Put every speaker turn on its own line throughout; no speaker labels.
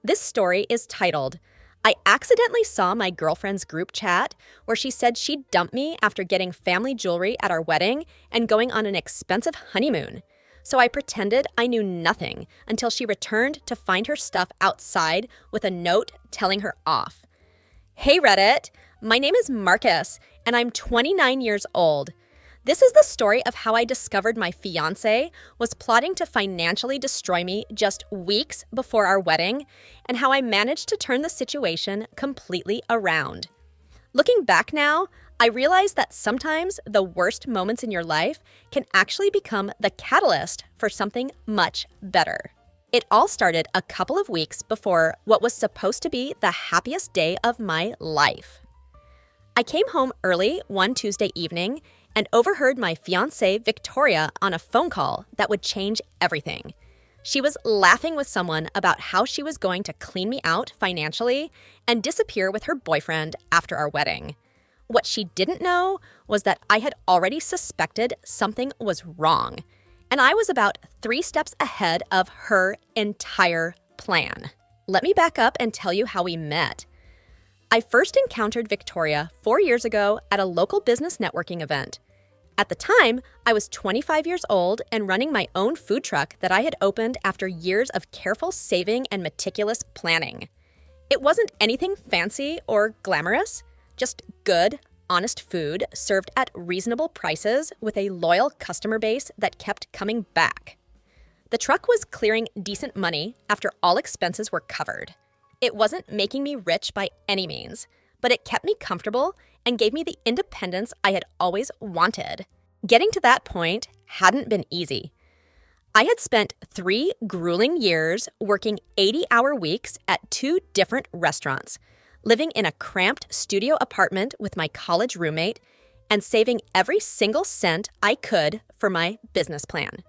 This story is titled, I Accidentally Saw My Girlfriend's Group Chat, where she said she'd dump me after getting family jewelry at our wedding and going on an expensive honeymoon. So I pretended I knew nothing until she returned to find her stuff outside with a note telling her off. Hey Reddit, my name is Marcus, and I'm 29 years old. This is the story of how I discovered my fiancé was plotting to financially destroy me just weeks before our wedding, and how I managed to turn the situation completely around. Looking back now, I realize that sometimes the worst moments in your life can actually become the catalyst for something much better. It all started a couple of weeks before what was supposed to be the happiest day of my life. I came home early one Tuesday evening and overheard my fiancée Victoria on a phone call that would change everything. She was laughing with someone about how she was going to clean me out financially and disappear with her boyfriend after our wedding. What she didn't know was that I had already suspected something was wrong, and I was about 3 steps ahead of her entire plan. Let me back up and tell you how we met. I first encountered Victoria 4 years ago at a local business networking event. At the time, I was 25 years old and running my own food truck that I had opened after years of careful saving and meticulous planning. It wasn't anything fancy or glamorous, just good, honest food served at reasonable prices with a loyal customer base that kept coming back. The truck was clearing decent money after all expenses were covered. It wasn't making me rich by any means, but it kept me comfortable and gave me the independence I had always wanted. Getting to that point hadn't been easy. I had spent 3 grueling years working 80-hour weeks at 2 different restaurants, living in a cramped studio apartment with my college roommate, and saving every single cent I could for my business plan.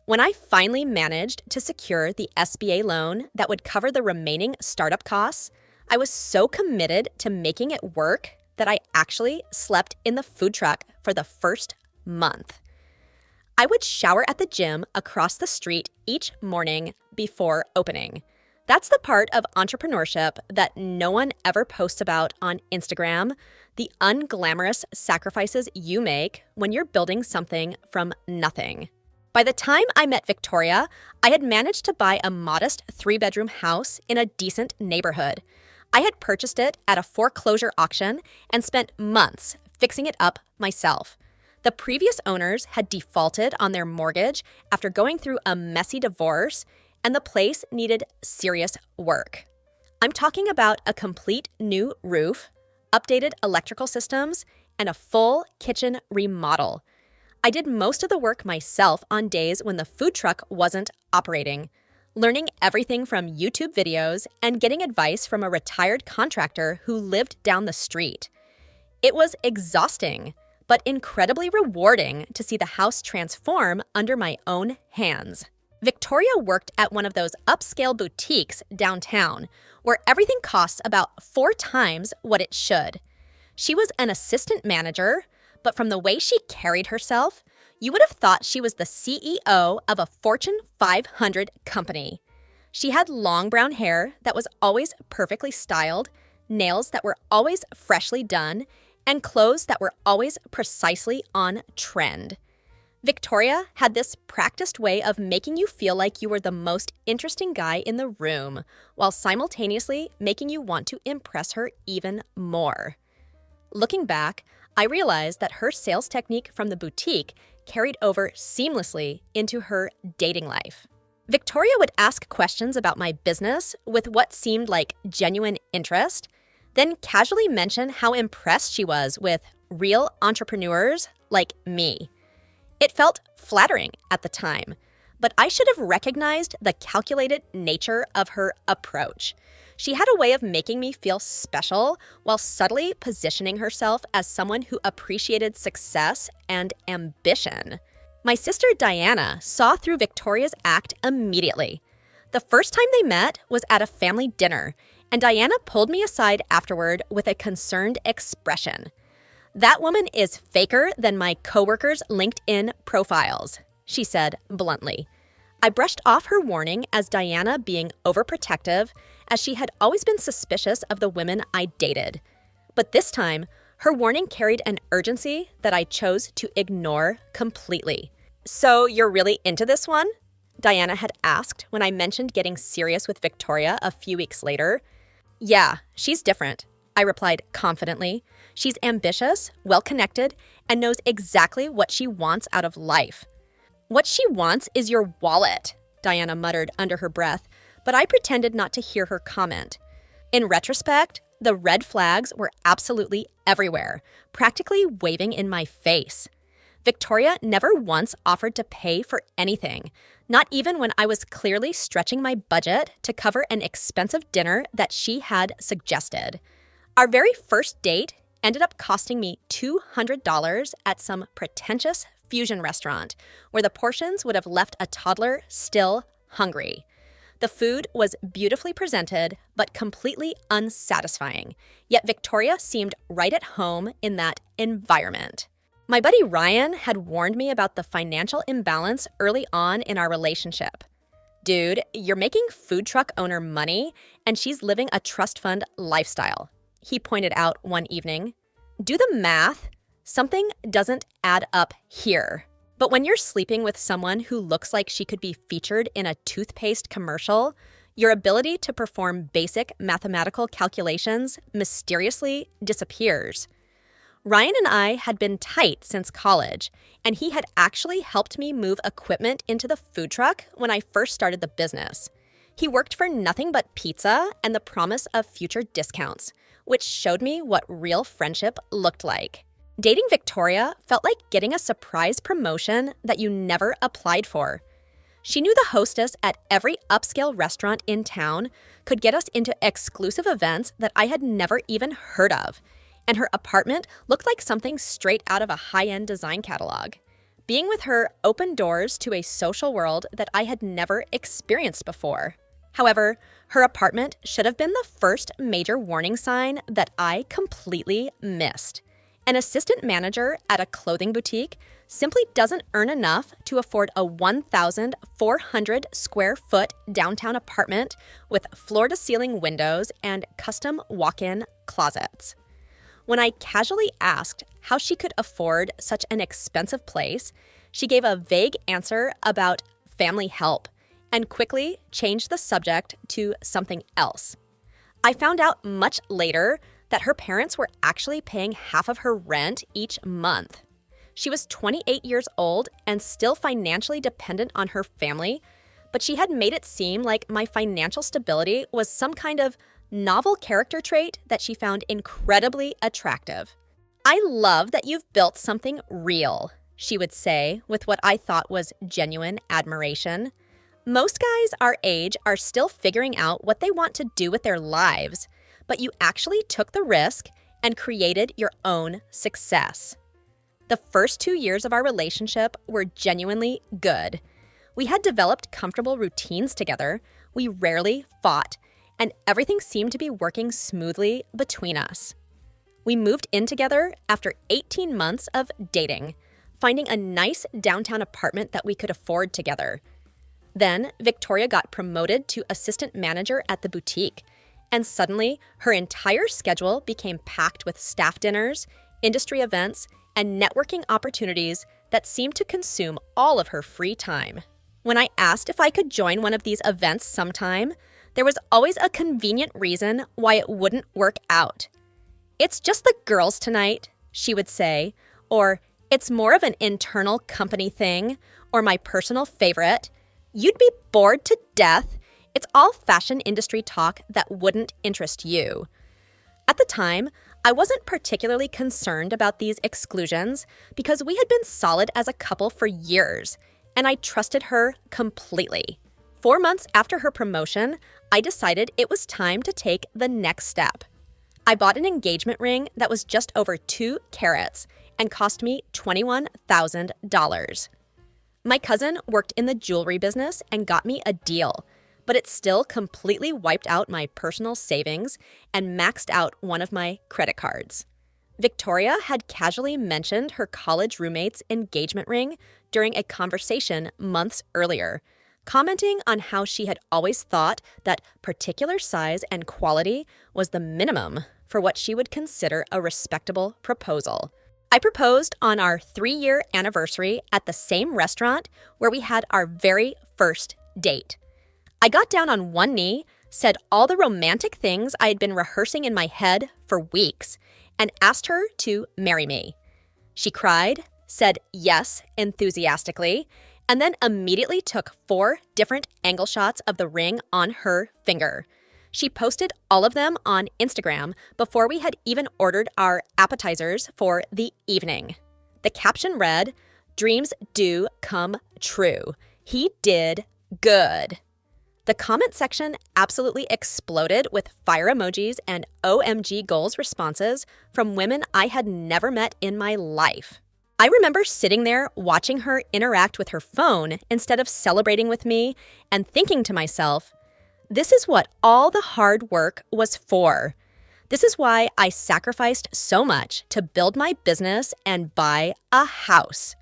When I finally managed to secure the SBA loan that would cover the remaining startup costs, I was so committed to making it work that I actually slept in the food truck for the first month. I would shower at the gym across the street each morning before opening. That's the part of entrepreneurship that no one ever posts about on Instagram, the unglamorous sacrifices you make when you're building something from nothing. By the time I met Victoria, I had managed to buy a modest 3-bedroom house in a decent neighborhood. I had purchased it at a foreclosure auction and spent months fixing it up myself. The previous owners had defaulted on their mortgage after going through a messy divorce, and the place needed serious work. I'm talking about a complete new roof, updated electrical systems, and a full kitchen remodel. I did most of the work myself on days when the food truck wasn't operating, learning everything from YouTube videos and getting advice from a retired contractor who lived down the street. It was exhausting, but incredibly rewarding to see the house transform under my own hands. Victoria worked at one of those upscale boutiques downtown, where everything costs about 4 times what it should. She was an assistant manager, but from the way she carried herself, you would have thought she was the CEO of a Fortune 500 company. She had long brown hair that was always perfectly styled, nails that were always freshly done, and clothes that were always precisely on trend. Victoria had this practiced way of making you feel like you were the most interesting guy in the room, while simultaneously making you want to impress her even more. Looking back, I realized that her sales technique from the boutique carried over seamlessly into her dating life. Victoria would ask questions about my business with what seemed like genuine interest, then casually mention how impressed she was with real entrepreneurs like me. It felt flattering at the time, but I should have recognized the calculated nature of her approach. She had a way of making me feel special while subtly positioning herself as someone who appreciated success and ambition. My sister Diana saw through Victoria's act immediately. The first time they met was at a family dinner, and Diana pulled me aside afterward with a concerned expression. "That woman is faker than my coworkers' LinkedIn profiles," she said bluntly. I brushed off her warning as Diana being overprotective, as she had always been suspicious of the women I dated. But this time, her warning carried an urgency that I chose to ignore completely. "So you're really into this one?" Diana had asked when I mentioned getting serious with Victoria a few weeks later. "Yeah, she's different," I replied confidently. "She's ambitious, well-connected, and knows exactly what she wants out of life." "What she wants is your wallet," Diana muttered under her breath, but I pretended not to hear her comment. In retrospect, the red flags were absolutely everywhere, practically waving in my face. Victoria never once offered to pay for anything, not even when I was clearly stretching my budget to cover an expensive dinner that she had suggested. Our very first date ended up costing me $200 at some pretentious fusion restaurant where the portions would have left a toddler still hungry. The food was beautifully presented, but completely unsatisfying, yet Victoria seemed right at home in that environment. My buddy Ryan had warned me about the financial imbalance early on in our relationship. "Dude, you're making food truck owner money, and she's living a trust fund lifestyle," he pointed out one evening. "Do the math. Something doesn't add up here." But when you're sleeping with someone who looks like she could be featured in a toothpaste commercial, your ability to perform basic mathematical calculations mysteriously disappears. Ryan and I had been tight since college, and he had actually helped me move equipment into the food truck when I first started the business. He worked for nothing but pizza and the promise of future discounts, which showed me what real friendship looked like. Dating Victoria felt like getting a surprise promotion that you never applied for. She knew the hostess at every upscale restaurant in town, could get us into exclusive events that I had never even heard of, and her apartment looked like something straight out of a high-end design catalog. Being with her opened doors to a social world that I had never experienced before. However, her apartment should have been the first major warning sign that I completely missed. An assistant manager at a clothing boutique simply doesn't earn enough to afford a 1,400 square foot downtown apartment with floor-to-ceiling windows and custom walk-in closets. When I casually asked how she could afford such an expensive place, she gave a vague answer about family help and quickly changed the subject to something else. I found out much later that her parents were actually paying half of her rent each month. She was 28 years old and still financially dependent on her family, but she had made it seem like my financial stability was some kind of novel character trait that she found incredibly attractive. "I love that you've built something real," she would say with what I thought was genuine admiration. "Most guys our age are still figuring out what they want to do with their lives, but you actually took the risk and created your own success." The first 2 years of our relationship were genuinely good. We had developed comfortable routines together, we rarely fought, and everything seemed to be working smoothly between us. We moved in together after 18 months of dating, finding a nice downtown apartment that we could afford together. Then, Victoria got promoted to assistant manager at the boutique, and suddenly, her entire schedule became packed with staff dinners, industry events, and networking opportunities that seemed to consume all of her free time. When I asked if I could join one of these events sometime, there was always a convenient reason why it wouldn't work out. "It's just the girls tonight," she would say, or "it's more of an internal company thing," or my personal favorite, "You'd be bored to death. It's all fashion industry talk that wouldn't interest you." At the time, I wasn't particularly concerned about these exclusions because we had been solid as a couple for years, and I trusted her completely. 4 months after her promotion, I decided it was time to take the next step. I bought an engagement ring that was just over 2 carats and cost me $21,000. My cousin worked in the jewelry business and got me a deal, but it still completely wiped out my personal savings and maxed out one of my credit cards. Victoria had casually mentioned her college roommate's engagement ring during a conversation months earlier, commenting on how she had always thought that particular size and quality was the minimum for what she would consider a respectable proposal. I proposed on our 3-year anniversary at the same restaurant where we had our very first date. I got down on one knee, said all the romantic things I had been rehearsing in my head for weeks, and asked her to marry me. She cried, said yes enthusiastically, and then immediately took 4 different angle shots of the ring on her finger. She posted all of them on Instagram before we had even ordered our appetizers for the evening. The caption read, "Dreams do come true. He did good." The comment section absolutely exploded with fire emojis and OMG goals responses from women I had never met in my life. I remember sitting there watching her interact with her phone instead of celebrating with me and thinking to myself, this is what all the hard work was for. This is why I sacrificed so much to build my business and buy a house.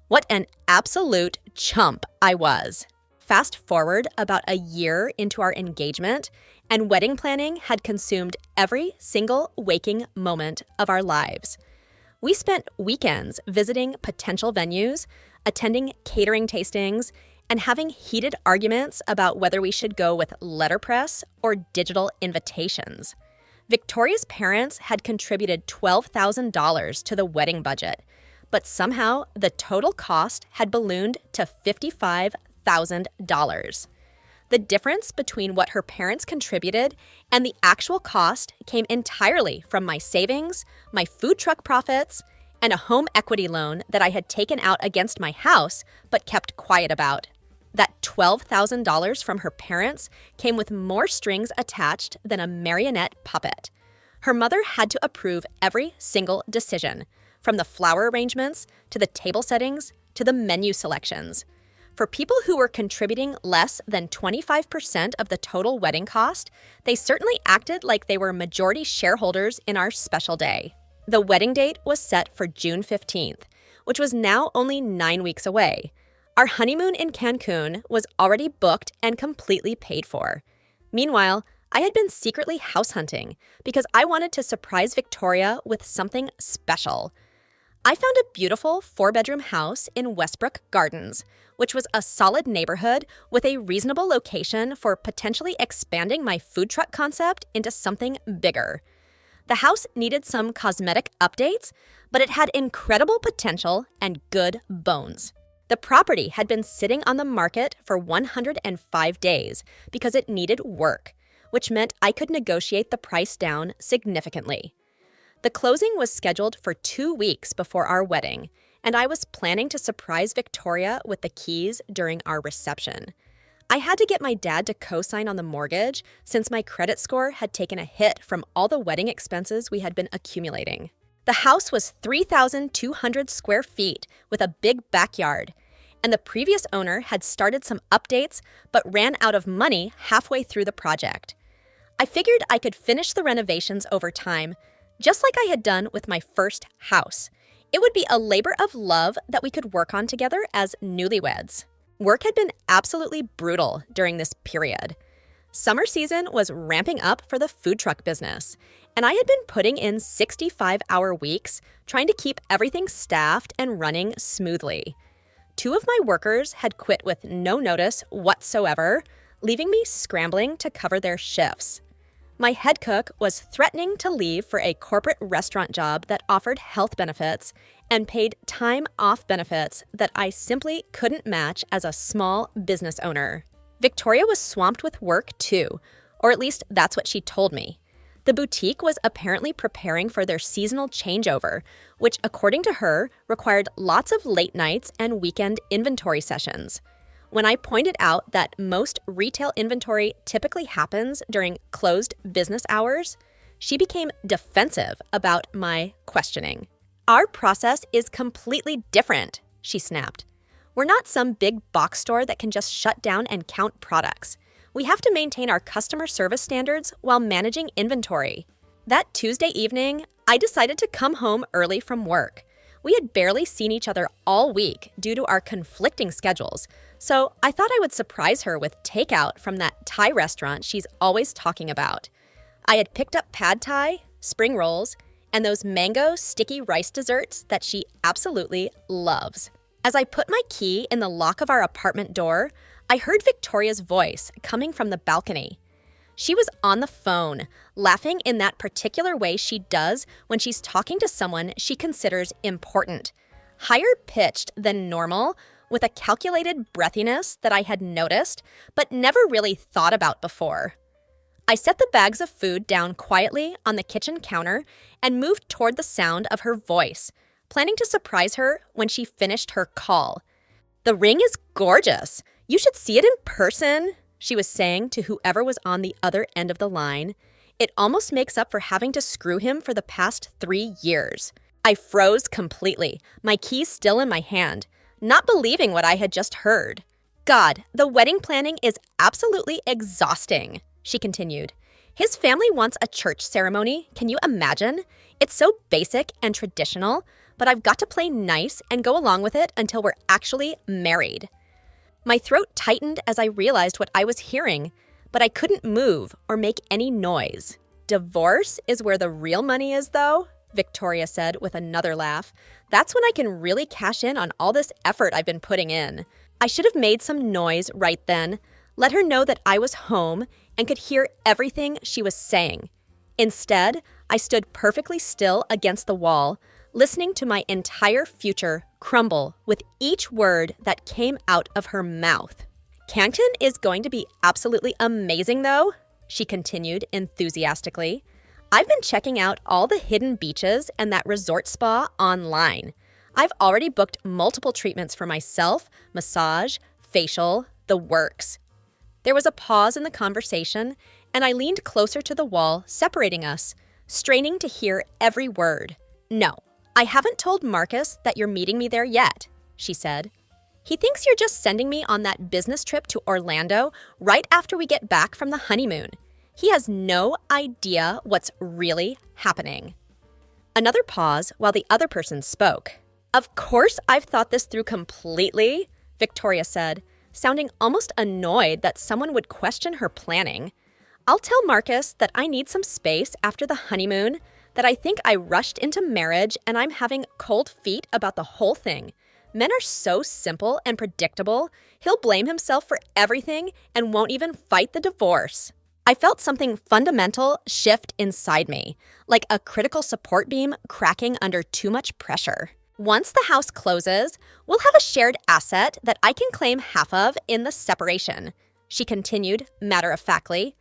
What an absolute chump I was. Fast forward about a year into our engagement, and wedding planning had consumed every single waking moment of our lives. We spent weekends visiting potential venues, attending catering tastings, and having heated arguments about whether we should go with letterpress or digital invitations. Victoria's parents had contributed $12,000 to the wedding budget, but somehow the total cost had ballooned to $55,000. The difference between what her parents contributed and the actual cost came entirely from my savings, my food truck profits, and a home equity loan that I had taken out against my house but kept quiet about. That $12,000 from her parents came with more strings attached than a marionette puppet. Her mother had to approve every single decision, from the flower arrangements to the table settings to the menu selections. For people who were contributing less than 25% of the total wedding cost, they certainly acted like they were majority shareholders in our special day. The wedding date was set for June 15th, which was now only 9 weeks away. Our honeymoon in Cancun was already booked and completely paid for. Meanwhile, I had been secretly house hunting because I wanted to surprise Victoria with something special. I found a beautiful 4-bedroom house in Westbrook Gardens, which was a solid neighborhood with a reasonable location for potentially expanding my food truck concept into something bigger. The house needed some cosmetic updates, but it had incredible potential and good bones. The property had been sitting on the market for 105 days because it needed work, which meant I could negotiate the price down significantly. The closing was scheduled for 2 weeks before our wedding, and I was planning to surprise Victoria with the keys during our reception. I had to get my dad to co-sign on the mortgage since my credit score had taken a hit from all the wedding expenses we had been accumulating. The house was 3,200 square feet with a big backyard, and the previous owner had started some updates but ran out of money halfway through the project. I figured I could finish the renovations over time, just like I had done with my first house. It would be a labor of love that we could work on together as newlyweds. Work had been absolutely brutal during this period. Summer season was ramping up for the food truck business, and I had been putting in 65-hour weeks trying to keep everything staffed and running smoothly. 2 of my workers had quit with no notice whatsoever, leaving me scrambling to cover their shifts. My head cook was threatening to leave for a corporate restaurant job that offered health benefits and paid time off benefits that I simply couldn't match as a small business owner. Victoria was swamped with work too, or at least that's what she told me. The boutique was apparently preparing for their seasonal changeover, which, according to her, required lots of late nights and weekend inventory sessions. When I pointed out that most retail inventory typically happens during closed business hours, she became defensive about my questioning. "Our process is completely different," she snapped. "We're not some big box store that can just shut down and count products. We have to maintain our customer service standards while managing inventory." That Tuesday evening, I decided to come home early from work. We had barely seen each other all week due to our conflicting schedules, so I thought I would surprise her with takeout from that Thai restaurant she's always talking about. I had picked up pad Thai, spring rolls, and those mango sticky rice desserts that she absolutely loves. As I put my key in the lock of our apartment door, I heard Victoria's voice coming from the balcony. She was on the phone, laughing in that particular way she does when she's talking to someone she considers important. Higher pitched than normal, with a calculated breathiness that I had noticed, but never really thought about before. I set the bags of food down quietly on the kitchen counter and moved toward the sound of her voice, planning to surprise her when she finished her call. "The ring is gorgeous. You should see it in person," she was saying to whoever was on the other end of the line. "It almost makes up for having to screw him for the past 3 years. I froze completely, my keys still in my hand, not believing what I had just heard. "God, the wedding planning is absolutely exhausting," she continued. "His family wants a church ceremony, can you imagine? It's so basic and traditional, but I've got to play nice and go along with it until we're actually married." My throat tightened as I realized what I was hearing, but I couldn't move or make any noise. "Divorce is where the real money is, though," Victoria said with another laugh. "That's when I can really cash in on all this effort I've been putting in." I should have made some noise right then, let her know that I was home and could hear everything she was saying. Instead, I stood perfectly still against the wall, listening to my entire future crumble with each word that came out of her mouth. "Cancun is going to be absolutely amazing, though," she continued enthusiastically. "I've been checking out all the hidden beaches and that resort spa online. I've already booked multiple treatments for myself, massage, facial, the works." There was a pause in the conversation, and I leaned closer to the wall, separating us, straining to hear every word. "No, I haven't told Marcus that you're meeting me there yet," she said. "He thinks you're just sending me on that business trip to Orlando right after we get back from the honeymoon. He has no idea what's really happening." Another pause while the other person spoke. "Of course I've thought this through completely," Victoria said, sounding almost annoyed that someone would question her planning. "I'll tell Marcus that I need some space after the honeymoon, that I think I rushed into marriage and I'm having cold feet about the whole thing. Men are so simple and predictable, he'll blame himself for everything and won't even fight the divorce." I felt something fundamental shift inside me, like a critical support beam cracking under too much pressure. "Once the house closes, we'll have a shared asset that I can claim half of in the separation," she continued matter-of-factly.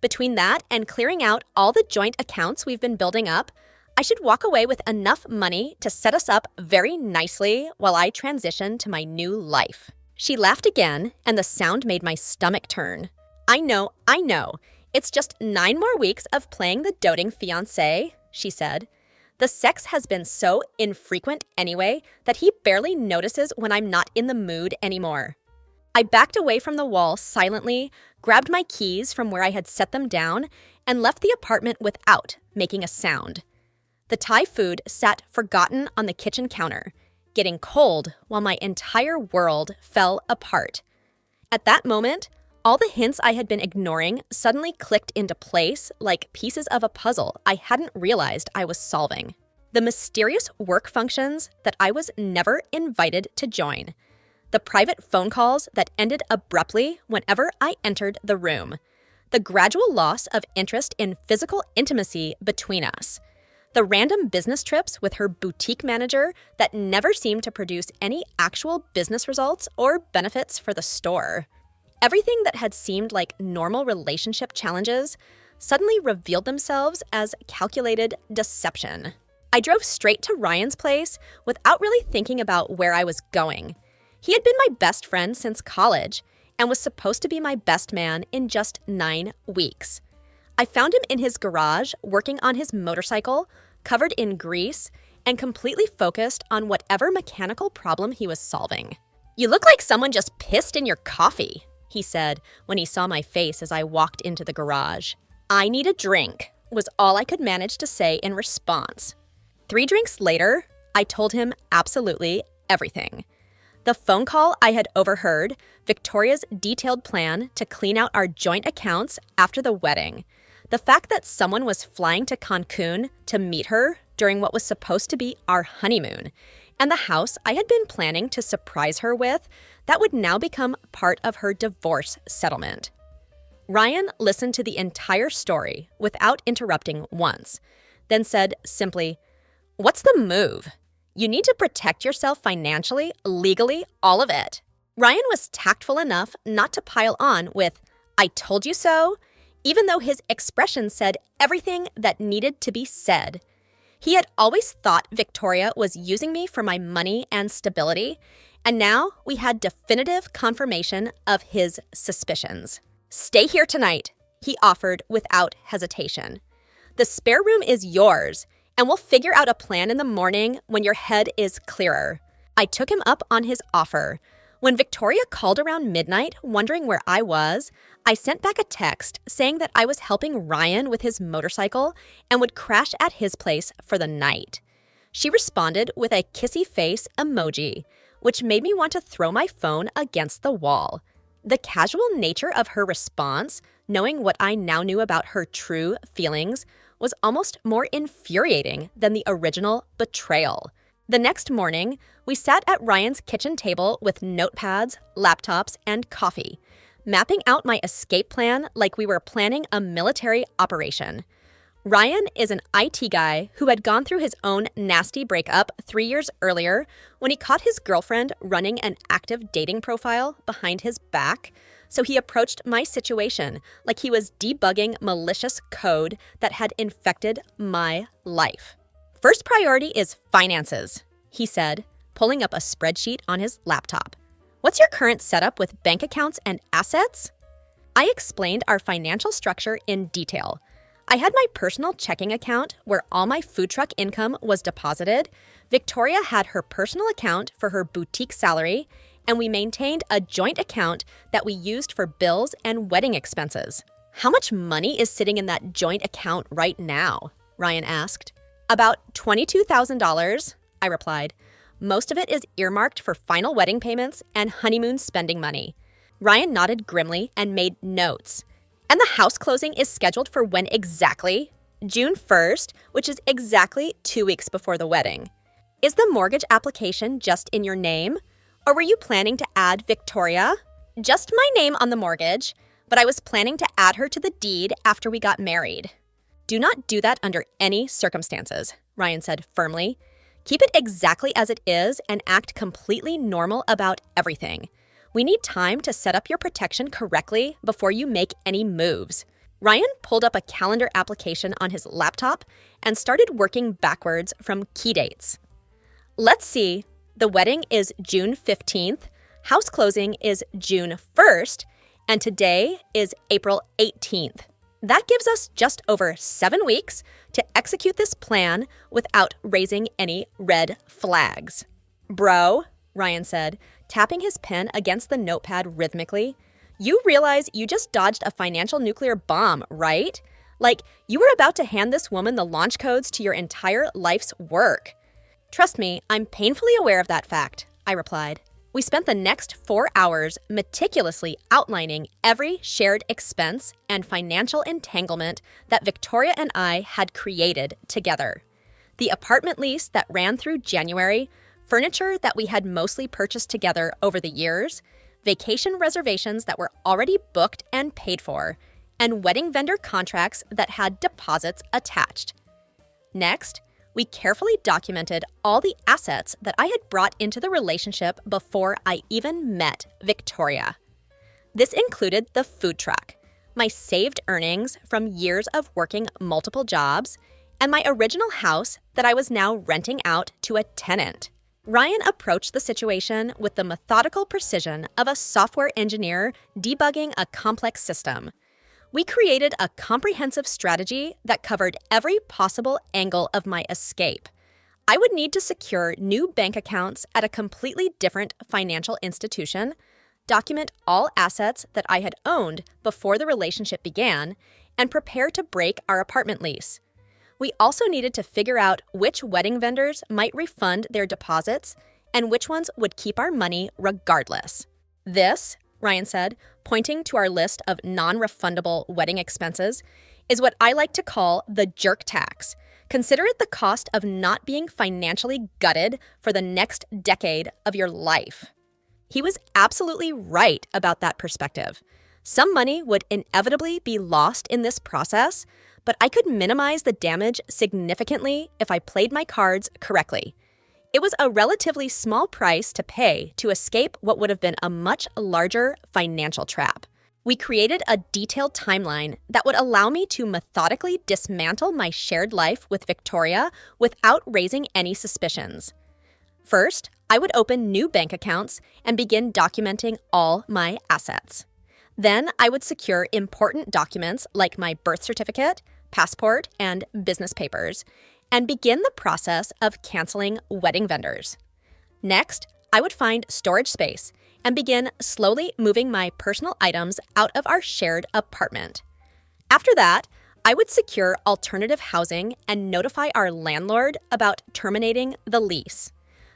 "Between that and clearing out all the joint accounts we've been building up, I should walk away with enough money to set us up very nicely while I transition to my new life." She laughed again, and the sound made my stomach turn. I know. It's just 9 more weeks of playing the doting fiancé," she said. "The sex has been so infrequent anyway that he barely notices when I'm not in the mood anymore." I backed away from the wall silently, grabbed my keys from where I had set them down, and left the apartment without making a sound. The Thai food sat forgotten on the kitchen counter, getting cold while my entire world fell apart. At that moment, all the hints I had been ignoring suddenly clicked into place like pieces of a puzzle I hadn't realized I was solving. The mysterious work functions that I was never invited to join. The private phone calls that ended abruptly whenever I entered the room. The gradual loss of interest in physical intimacy between us. The random business trips with her boutique manager that never seemed to produce any actual business results or benefits for the store. Everything that had seemed like normal relationship challenges suddenly revealed themselves as calculated deception. I drove straight to Ryan's place without really thinking about where I was going. He had been my best friend since college and was supposed to be my best man in just 9 weeks. I found him in his garage working on his motorcycle, covered in grease, and completely focused on whatever mechanical problem he was solving. "You look like someone just pissed in your coffee," he said when he saw my face as I walked into the garage. "I need a drink," was all I could manage to say in response. 3 drinks later, I told him absolutely everything. The phone call I had overheard, Victoria's detailed plan to clean out our joint accounts after the wedding, the fact that someone was flying to Cancun to meet her during what was supposed to be our honeymoon, and the house I had been planning to surprise her with that would now become part of her divorce settlement. Ryan listened to the entire story without interrupting once, then said simply, "What's the move? You need to protect yourself financially, legally, all of it." Ryan was tactful enough not to pile on with, "I told you so," even though his expression said everything that needed to be said. He had always thought Victoria was using me for my money and stability, and now we had definitive confirmation of his suspicions. "Stay here tonight," he offered without hesitation. "The spare room is yours, and we'll figure out a plan in the morning when your head is clearer." I took him up on his offer. When Victoria called around midnight wondering where I was, I sent back a text saying that I was helping Ryan with his motorcycle and would crash at his place for the night. She responded with a kissy face emoji, which made me want to throw my phone against the wall. The casual nature of her response, knowing what I now knew about her true feelings, was almost more infuriating than the original betrayal. The next morning, we sat at Ryan's kitchen table with notepads, laptops, and coffee, mapping out my escape plan like we were planning a military operation. Ryan is an IT guy who had gone through his own nasty breakup 3 years earlier when he caught his girlfriend running an active dating profile behind his back, so he approached my situation like he was debugging malicious code that had infected my life. "First priority is finances," he said, pulling up a spreadsheet on his laptop. "What's your current setup with bank accounts and assets?" I explained our financial structure in detail. I had my personal checking account where all my food truck income was deposited. Victoria had her personal account for her boutique salary, and we maintained a joint account that we used for bills and wedding expenses. "How much money is sitting in that joint account right now?" Ryan asked. "About $22,000, I replied. "Most of it is earmarked for final wedding payments and honeymoon spending money." Ryan nodded grimly and made notes. "And the house closing is scheduled for when exactly?" "June 1st, which is exactly 2 weeks before the wedding." "Is the mortgage application just in your name? Or were you planning to add Victoria?" "Just my name on the mortgage, but I was planning to add her to the deed after we got married." "Do not do that under any circumstances," Ryan said firmly. "Keep it exactly as it is and act completely normal about everything. We need time to set up your protection correctly before you make any moves." Ryan pulled up a calendar application on his laptop and started working backwards from key dates. "Let's see. The wedding is June 15th, house closing is June 1st, and today is April 18th. That gives us just over 7 weeks to execute this plan without raising any red flags." "Bro," Ryan said, tapping his pen against the notepad rhythmically, "you realize you just dodged a financial nuclear bomb, right? Like, you were about to hand this woman the launch codes to your entire life's work." "Trust me, I'm painfully aware of that fact," I replied. We spent the next 4 hours meticulously outlining every shared expense and financial entanglement that Victoria and I had created together. The apartment lease that ran through January, furniture that we had mostly purchased together over the years, vacation reservations that were already booked and paid for, and wedding vendor contracts that had deposits attached. Next, we carefully documented all the assets that I had brought into the relationship before I even met Victoria. This included the food truck, my saved earnings from years of working multiple jobs, and my original house that I was now renting out to a tenant. Ryan approached the situation with the methodical precision of a software engineer debugging a complex system. We created a comprehensive strategy that covered every possible angle of my escape. I would need to secure new bank accounts at a completely different financial institution, document all assets that I had owned before the relationship began, and prepare to break our apartment lease. We also needed to figure out which wedding vendors might refund their deposits and which ones would keep our money regardless. This, Ryan said, pointing to our list of non-refundable wedding expenses, is what I like to call the jerk tax. Consider it the cost of not being financially gutted for the next decade of your life. He was absolutely right about that perspective. Some money would inevitably be lost in this process, but I could minimize the damage significantly if I played my cards correctly. It was a relatively small price to pay to escape what would have been a much larger financial trap. We created a detailed timeline that would allow me to methodically dismantle my shared life with Victoria without raising any suspicions. First, I would open new bank accounts and begin documenting all my assets. Then I would secure important documents like my birth certificate, passport, and business papers, and begin the process of canceling wedding vendors. Next, I would find storage space and begin slowly moving my personal items out of our shared apartment. After that, I would secure alternative housing and notify our landlord about terminating the lease.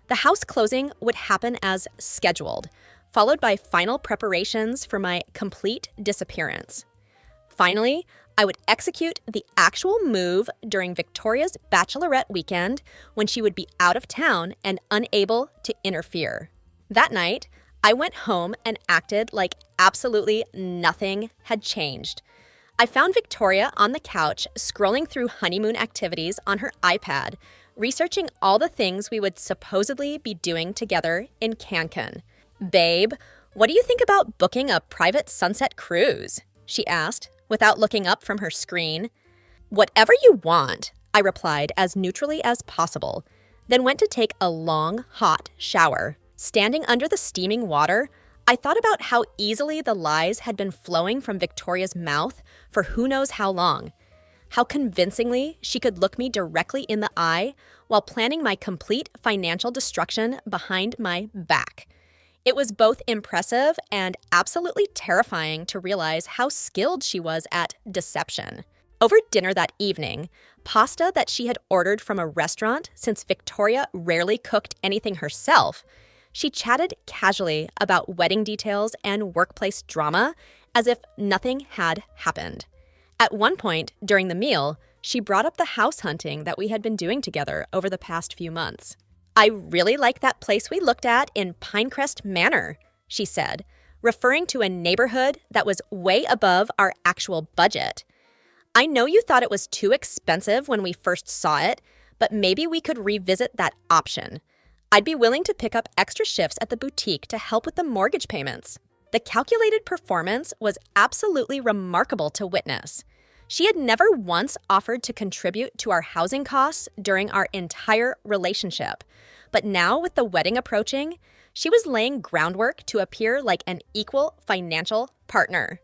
The house closing would happen as scheduled, followed by final preparations for my complete disappearance. Finally, I would execute the actual move during Victoria's bachelorette weekend when she would be out of town and unable to interfere. That night, I went home and acted like absolutely nothing had changed. I found Victoria on the couch scrolling through honeymoon activities on her iPad, researching all the things we would supposedly be doing together in Cancun. "Babe, what do you think about booking a private sunset cruise?" she asked, without looking up from her screen. "Whatever you want," I replied as neutrally as possible, then went to take a long, hot shower. Standing under the steaming water, I thought about how easily the lies had been flowing from Victoria's mouth for who knows how long. How convincingly she could look me directly in the eye while planning my complete financial destruction behind my back. It was both impressive and absolutely terrifying to realize how skilled she was at deception. Over dinner that evening, pasta that she had ordered from a restaurant since Victoria rarely cooked anything herself, she chatted casually about wedding details and workplace drama as if nothing had happened. At one point during the meal, she brought up the house hunting that we had been doing together over the past few months. "I really like that place we looked at in Pinecrest Manor," she said, referring to a neighborhood that was way above our actual budget. "I know you thought it was too expensive when we first saw it, but maybe we could revisit that option. I'd be willing to pick up extra shifts at the boutique to help with the mortgage payments." The calculated performance was absolutely remarkable to witness. She had never once offered to contribute to our housing costs during our entire relationship, but now with the wedding approaching, she was laying groundwork to appear like an equal financial partner.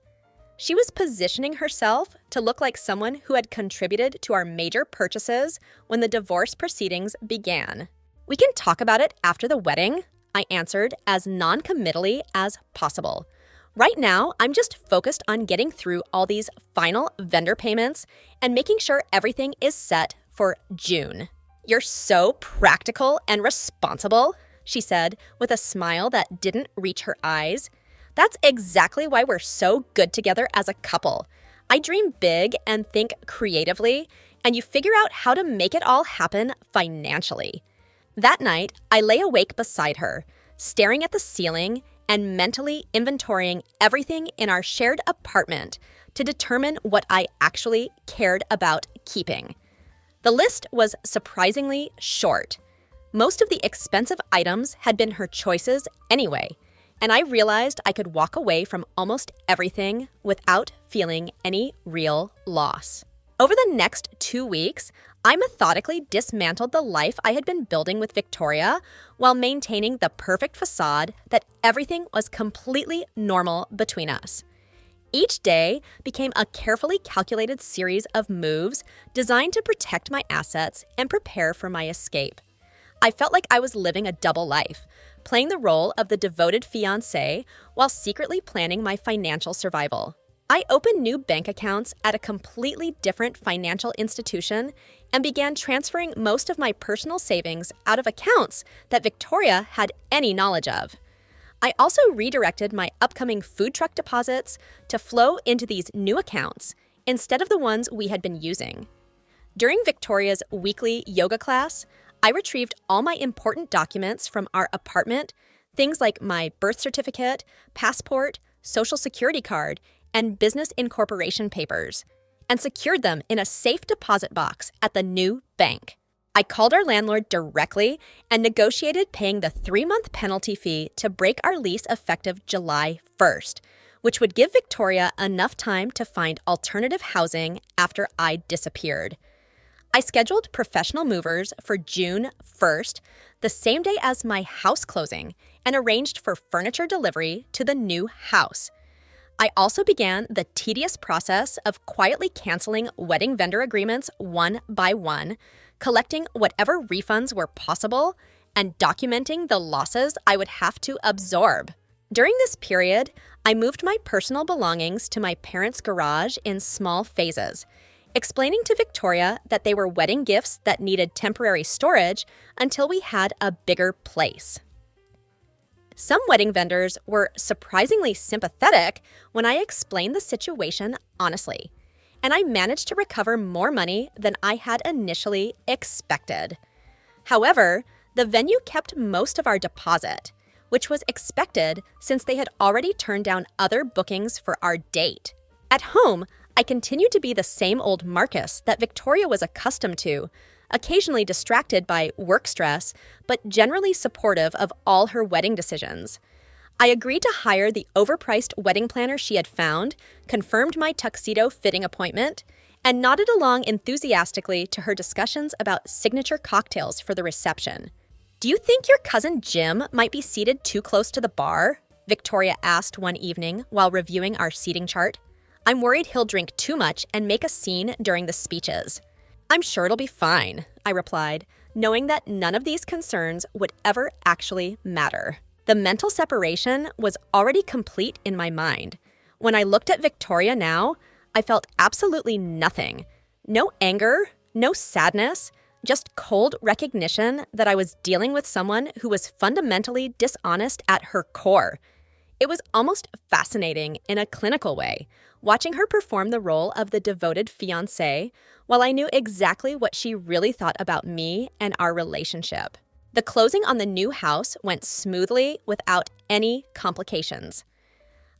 She was positioning herself to look like someone who had contributed to our major purchases when the divorce proceedings began. "We can talk about it after the wedding," I answered as non-committally as possible. "Right now, I'm just focused on getting through all these final vendor payments and making sure everything is set for June." "You're so practical and responsible," she said with a smile that didn't reach her eyes. "That's exactly why we're so good together as a couple. I dream big and think creatively, and you figure out how to make it all happen financially." That night, I lay awake beside her, staring at the ceiling and mentally inventorying everything in our shared apartment to determine what I actually cared about keeping. The list was surprisingly short. Most of the expensive items had been her choices anyway, and I realized I could walk away from almost everything without feeling any real loss. Over the next 2 weeks, I methodically dismantled the life I had been building with Victoria while maintaining the perfect facade that everything was completely normal between us. Each day became a carefully calculated series of moves designed to protect my assets and prepare for my escape. I felt like I was living a double life, playing the role of the devoted fiancé while secretly planning my financial survival. I opened new bank accounts at a completely different financial institution and began transferring most of my personal savings out of accounts that Victoria had any knowledge of. I also redirected my upcoming food truck deposits to flow into these new accounts instead of the ones we had been using. During Victoria's weekly yoga class, I retrieved all my important documents from our apartment, things like my birth certificate, passport, social security card, and business incorporation papers, and secured them in a safe deposit box at the new bank. I called our landlord directly and negotiated paying the 3-month penalty fee to break our lease effective July 1st, which would give Victoria enough time to find alternative housing after I disappeared. I scheduled professional movers for June 1st, the same day as my house closing, and arranged for furniture delivery to the new house. I also began the tedious process of quietly canceling wedding vendor agreements one by one, collecting whatever refunds were possible, and documenting the losses I would have to absorb. During this period, I moved my personal belongings to my parents' garage in small phases, explaining to Victoria that they were wedding gifts that needed temporary storage until we had a bigger place. Some wedding vendors were surprisingly sympathetic when I explained the situation honestly, and I managed to recover more money than I had initially expected. However, the venue kept most of our deposit, which was expected since they had already turned down other bookings for our date. At home, I continued to be the same old Marcus that Victoria was accustomed to, occasionally distracted by work stress, but generally supportive of all her wedding decisions. I agreed to hire the overpriced wedding planner she had found, confirmed my tuxedo fitting appointment, and nodded along enthusiastically to her discussions about signature cocktails for the reception. "Do you think your cousin Jim might be seated too close to the bar?" Victoria asked one evening while reviewing our seating chart. "I'm worried he'll drink too much and make a scene during the speeches." "I'm sure it'll be fine," I replied, knowing that none of these concerns would ever actually matter. The mental separation was already complete in my mind. When I looked at Victoria now, I felt absolutely nothing. No anger, no sadness, just cold recognition that I was dealing with someone who was fundamentally dishonest at her core. It was almost fascinating in a clinical way, watching her perform the role of the devoted fiancé while I knew exactly what she really thought about me and our relationship. The closing on the new house went smoothly without any complications.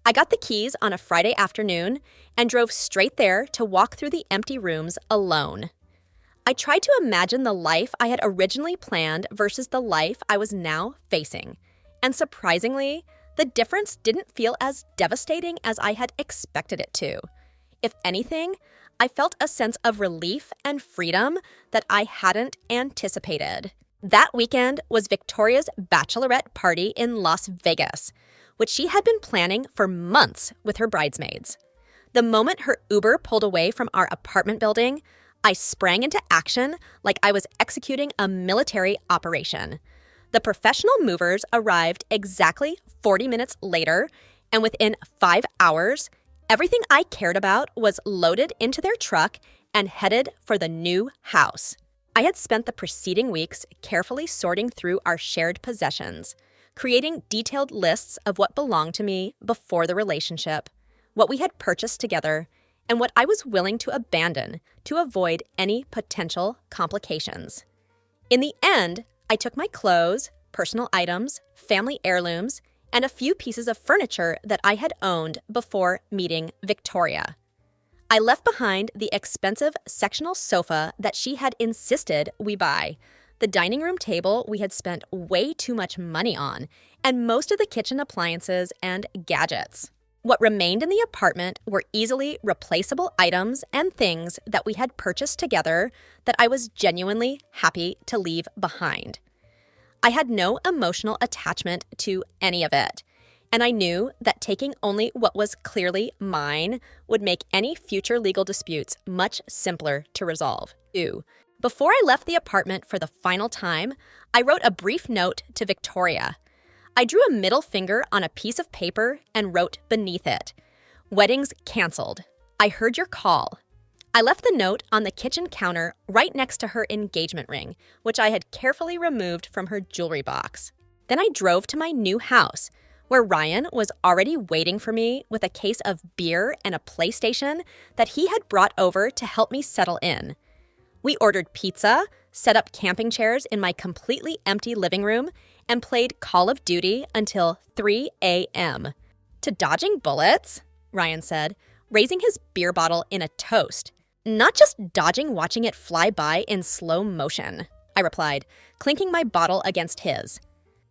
I got the keys on a Friday afternoon and drove straight there to walk through the empty rooms alone. I tried to imagine the life I had originally planned versus the life I was now facing, and surprisingly, the difference didn't feel as devastating as I had expected it to. If anything, I felt a sense of relief and freedom that I hadn't anticipated. That weekend was Victoria's bachelorette party in Las Vegas, which she had been planning for months with her bridesmaids. The moment her Uber pulled away from our apartment building, I sprang into action like I was executing a military operation. The professional movers arrived exactly 40 minutes later, and within 5 hours, everything I cared about was loaded into their truck and headed for the new house. I had spent the preceding weeks carefully sorting through our shared possessions, creating detailed lists of what belonged to me before the relationship, what we had purchased together, and what I was willing to abandon to avoid any potential complications. In the end, I took my clothes, personal items, family heirlooms, and a few pieces of furniture that I had owned before meeting Victoria. I left behind the expensive sectional sofa that she had insisted we buy, the dining room table we had spent way too much money on, and most of the kitchen appliances and gadgets. What remained in the apartment were easily replaceable items and things that we had purchased together that I was genuinely happy to leave behind. I had no emotional attachment to any of it, and I knew that taking only what was clearly mine would make any future legal disputes much simpler to resolve. Before I left the apartment for the final time, I wrote a brief note to Victoria. I drew a middle finger on a piece of paper and wrote beneath it, Weddings canceled. I heard your call. I left the note on the kitchen counter right next to her engagement ring, which I had carefully removed from her jewelry box. Then I drove to my new house, where Ryan was already waiting for me with a case of beer and a PlayStation that he had brought over to help me settle in. We ordered pizza, set up camping chairs in my completely empty living room, and played Call of Duty until 3 a.m. "To dodging bullets?" Ryan said, raising his beer bottle in a toast. "Not just dodging watching it fly by in slow motion," I replied, clinking my bottle against his.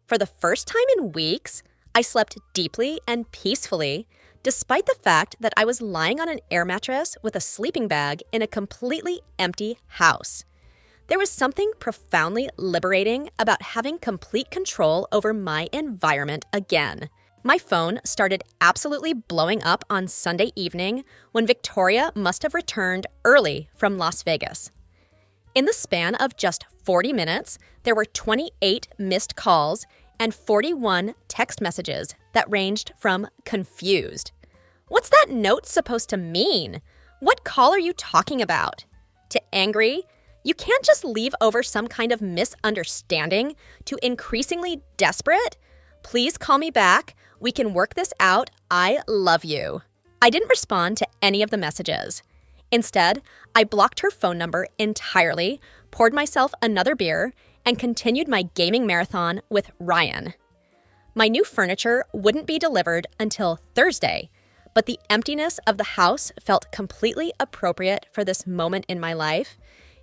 For the first time in weeks, I slept deeply and peacefully, despite the fact that I was lying on an air mattress with a sleeping bag in a completely empty house. There was something profoundly liberating about having complete control over my environment again. My phone started absolutely blowing up on Sunday evening when Victoria must have returned early from Las Vegas. In the span of just 40 minutes, there were 28 missed calls and 41 text messages that ranged from confused. "What's that note supposed to mean? What call are you talking about?" to angry, "You can't just leave over some kind of misunderstanding," to increasingly desperate, "Please call me back. We can work this out. I love you." I didn't respond to any of the messages. Instead, I blocked her phone number entirely, poured myself another beer, and continued my gaming marathon with Ryan. My new furniture wouldn't be delivered until Thursday, but the emptiness of the house felt completely appropriate for this moment in my life.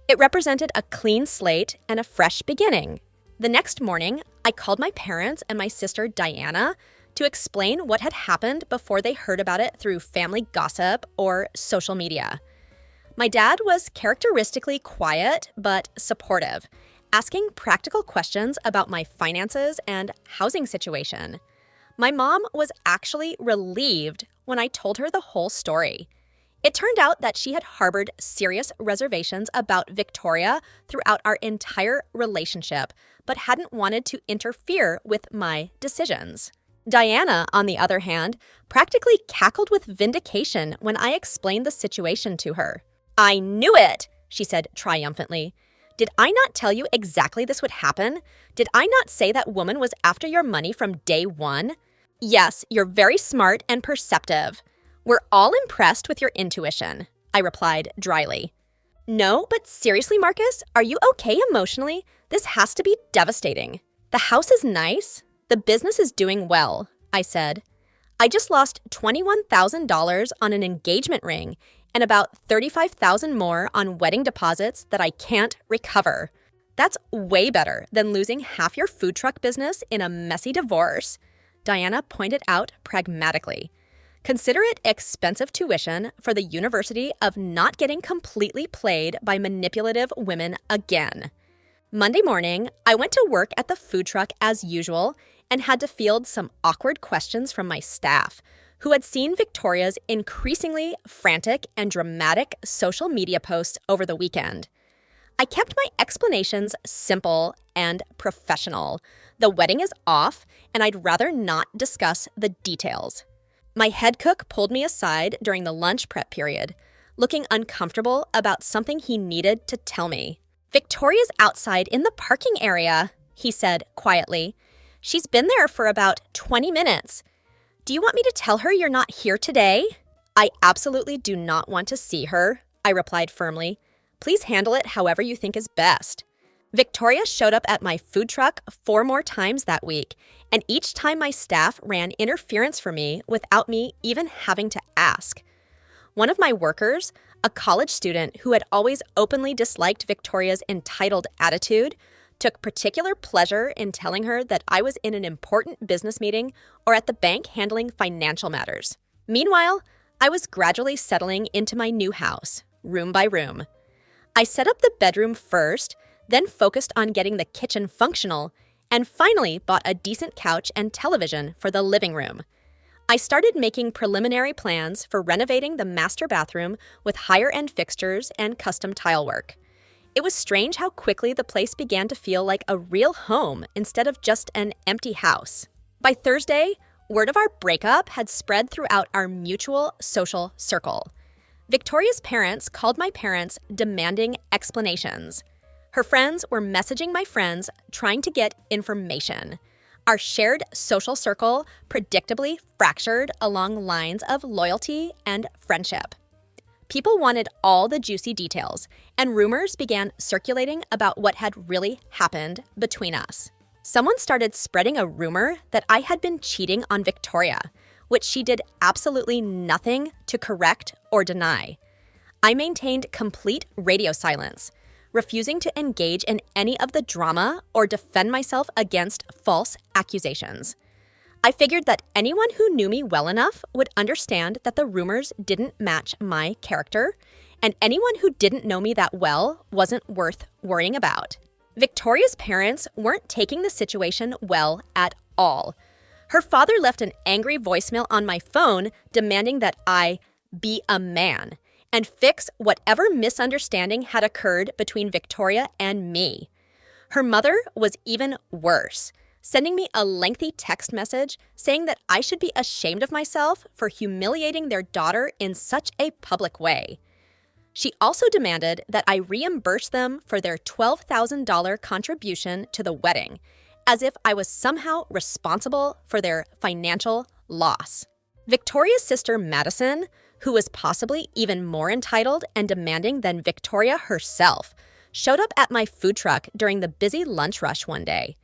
It represented a clean slate and a fresh beginning. The next morning, I called my parents and my sister Diana to explain what had happened before they heard about it through family gossip or social media. My dad was characteristically quiet but supportive, asking practical questions about my finances and housing situation. My mom was actually relieved when I told her the whole story. It turned out that she had harbored serious reservations about Victoria throughout our entire relationship, but hadn't wanted to interfere with my decisions. Diana, on the other hand, practically cackled with vindication when I explained the situation to her. "I knew it," she said triumphantly. "Did I not tell you exactly this would happen? Did I not say that woman was after your money from day one? Yes, you're very smart and perceptive. We're all impressed with your intuition," I replied dryly. "No, but seriously, Marcus, are you okay emotionally? This has to be devastating." "The house is nice. The business is doing well," I said. "I just lost $21,000 on an engagement ring and about $35,000 more on wedding deposits that I can't recover. That's way better than losing half your food truck business in a messy divorce," Diana pointed out pragmatically. "Consider it expensive tuition for the University of not getting completely played by manipulative women again." Monday morning, I went to work at the food truck as usual and had to field some awkward questions from my staff, who had seen Victoria's increasingly frantic and dramatic social media posts over the weekend. I kept my explanations simple and professional. The wedding is off, and I'd rather not discuss the details. My head cook pulled me aside during the lunch prep period, looking uncomfortable about something he needed to tell me. "Victoria's outside in the parking area," he said quietly. "She's been there for about 20 minutes. Do you want me to tell her you're not here today?" "I absolutely do not want to see her," I replied firmly. "Please handle it however you think is best." Victoria showed up at my food truck 4 more times that week, and each time my staff ran interference for me without me even having to ask. One of my workers, a college student who had always openly disliked Victoria's entitled attitude, took particular pleasure in telling her that I was in an important business meeting or at the bank handling financial matters. Meanwhile, I was gradually settling into my new house, room by room. I set up the bedroom first, then focused on getting the kitchen functional, and finally bought a decent couch and television for the living room. I started making preliminary plans for renovating the master bathroom with higher-end fixtures and custom tile work. It was strange how quickly the place began to feel like a real home instead of just an empty house. By Thursday, Word of our breakup had spread throughout our mutual social circle. Victoria's parents called my parents demanding explanations. Her friends were messaging my friends trying to get information. Our shared social circle predictably fractured along lines of loyalty and friendship. People wanted all the juicy details, and rumors began circulating about what had really happened between us. Someone started spreading a rumor that I had been cheating on Victoria, which she did absolutely nothing to correct or deny. I maintained complete radio silence, refusing to engage in any of the drama or defend myself against false accusations. I figured that anyone who knew me well enough would understand that the rumors didn't match my character, and anyone who didn't know me that well wasn't worth worrying about. Victoria's parents weren't taking the situation well at all. Her father left an angry voicemail on my phone demanding that I be a man and fix whatever misunderstanding had occurred between Victoria and me. Her mother was even worse, sending me a lengthy text message saying that I should be ashamed of myself for humiliating their daughter in such a public way. She also demanded that I reimburse them for their $12,000 contribution to the wedding, as if I was somehow responsible for their financial loss. Victoria's sister Madison, who was possibly even more entitled and demanding than Victoria herself, showed up at my food truck during the busy lunch rush one day.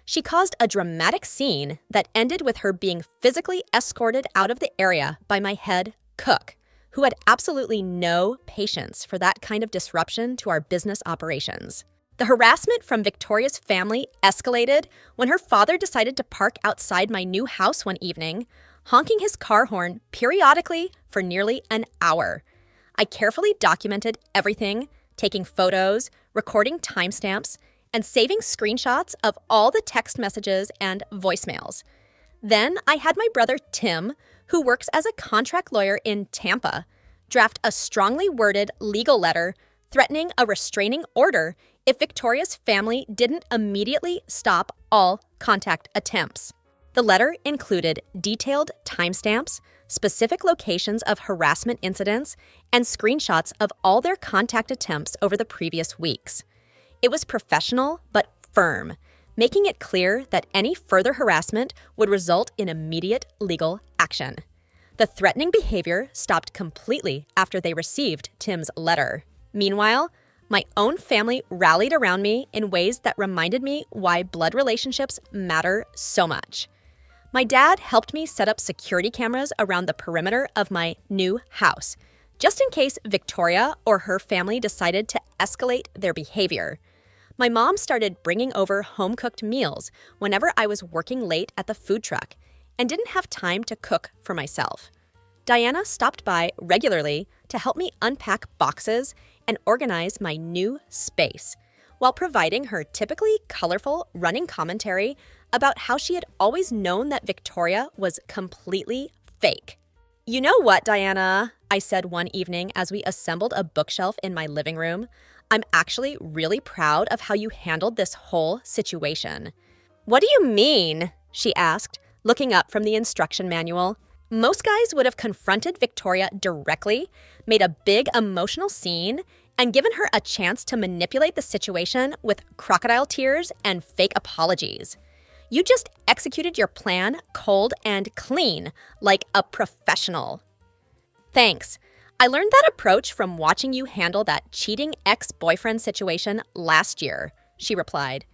She caused a dramatic scene that ended with her being physically escorted out of the area by my head cook, who had absolutely no patience for that kind of disruption to our business operations. The harassment from Victoria's family escalated when her father decided to park outside my new house one evening, honking his car horn periodically for nearly an hour. I carefully documented everything, taking photos, recording timestamps, and saving screenshots of all the text messages and voicemails. Then I had my brother Tim, who works as a contract lawyer in Tampa, draft a strongly worded legal letter threatening a restraining order if Victoria's family didn't immediately stop all contact attempts. The letter included detailed timestamps, specific locations of harassment incidents, and screenshots of all their contact attempts over the previous weeks. It was professional but firm, making it clear that any further harassment would result in immediate legal action. The threatening behavior stopped completely after they received Tim's letter. Meanwhile, my own family rallied around me in ways that reminded me why blood relationships matter so much. My dad helped me set up security cameras around the perimeter of my new house, just in case Victoria or her family decided to escalate their behavior. My mom started bringing over home-cooked meals whenever I was working late at the food truck and didn't have time to cook for myself. Diana stopped by regularly to help me unpack boxes and organize my new space, while providing her typically colorful running commentary about how she had always known that Victoria was completely fake. "You know what, Diana?" I said one evening as we assembled a bookshelf in my living room. "I'm actually really proud of how you handled this whole situation." "What do you mean?" she asked, looking up from the instruction manual. Most guys would have confronted Victoria directly, made a big emotional scene, and given her a chance to manipulate the situation with crocodile tears and fake apologies. You just executed your plan cold and clean, like a professional. "Thanks. I learned that approach from watching you handle that cheating ex-boyfriend situation last year," she replied.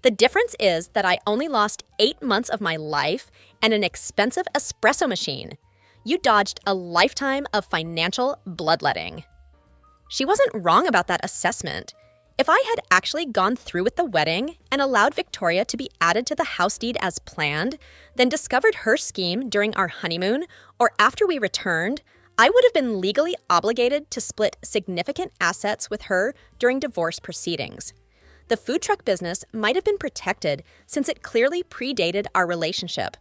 "The difference is that I only lost 8 months of my life and an expensive espresso machine. You dodged a lifetime of financial bloodletting." She wasn't wrong about that assessment. If I had actually gone through with the wedding and allowed Victoria to be added to the house deed as planned, then discovered her scheme during our honeymoon or after we returned, I would have been legally obligated to split significant assets with her during divorce proceedings. The food truck business might have been protected since it clearly predated our relationship,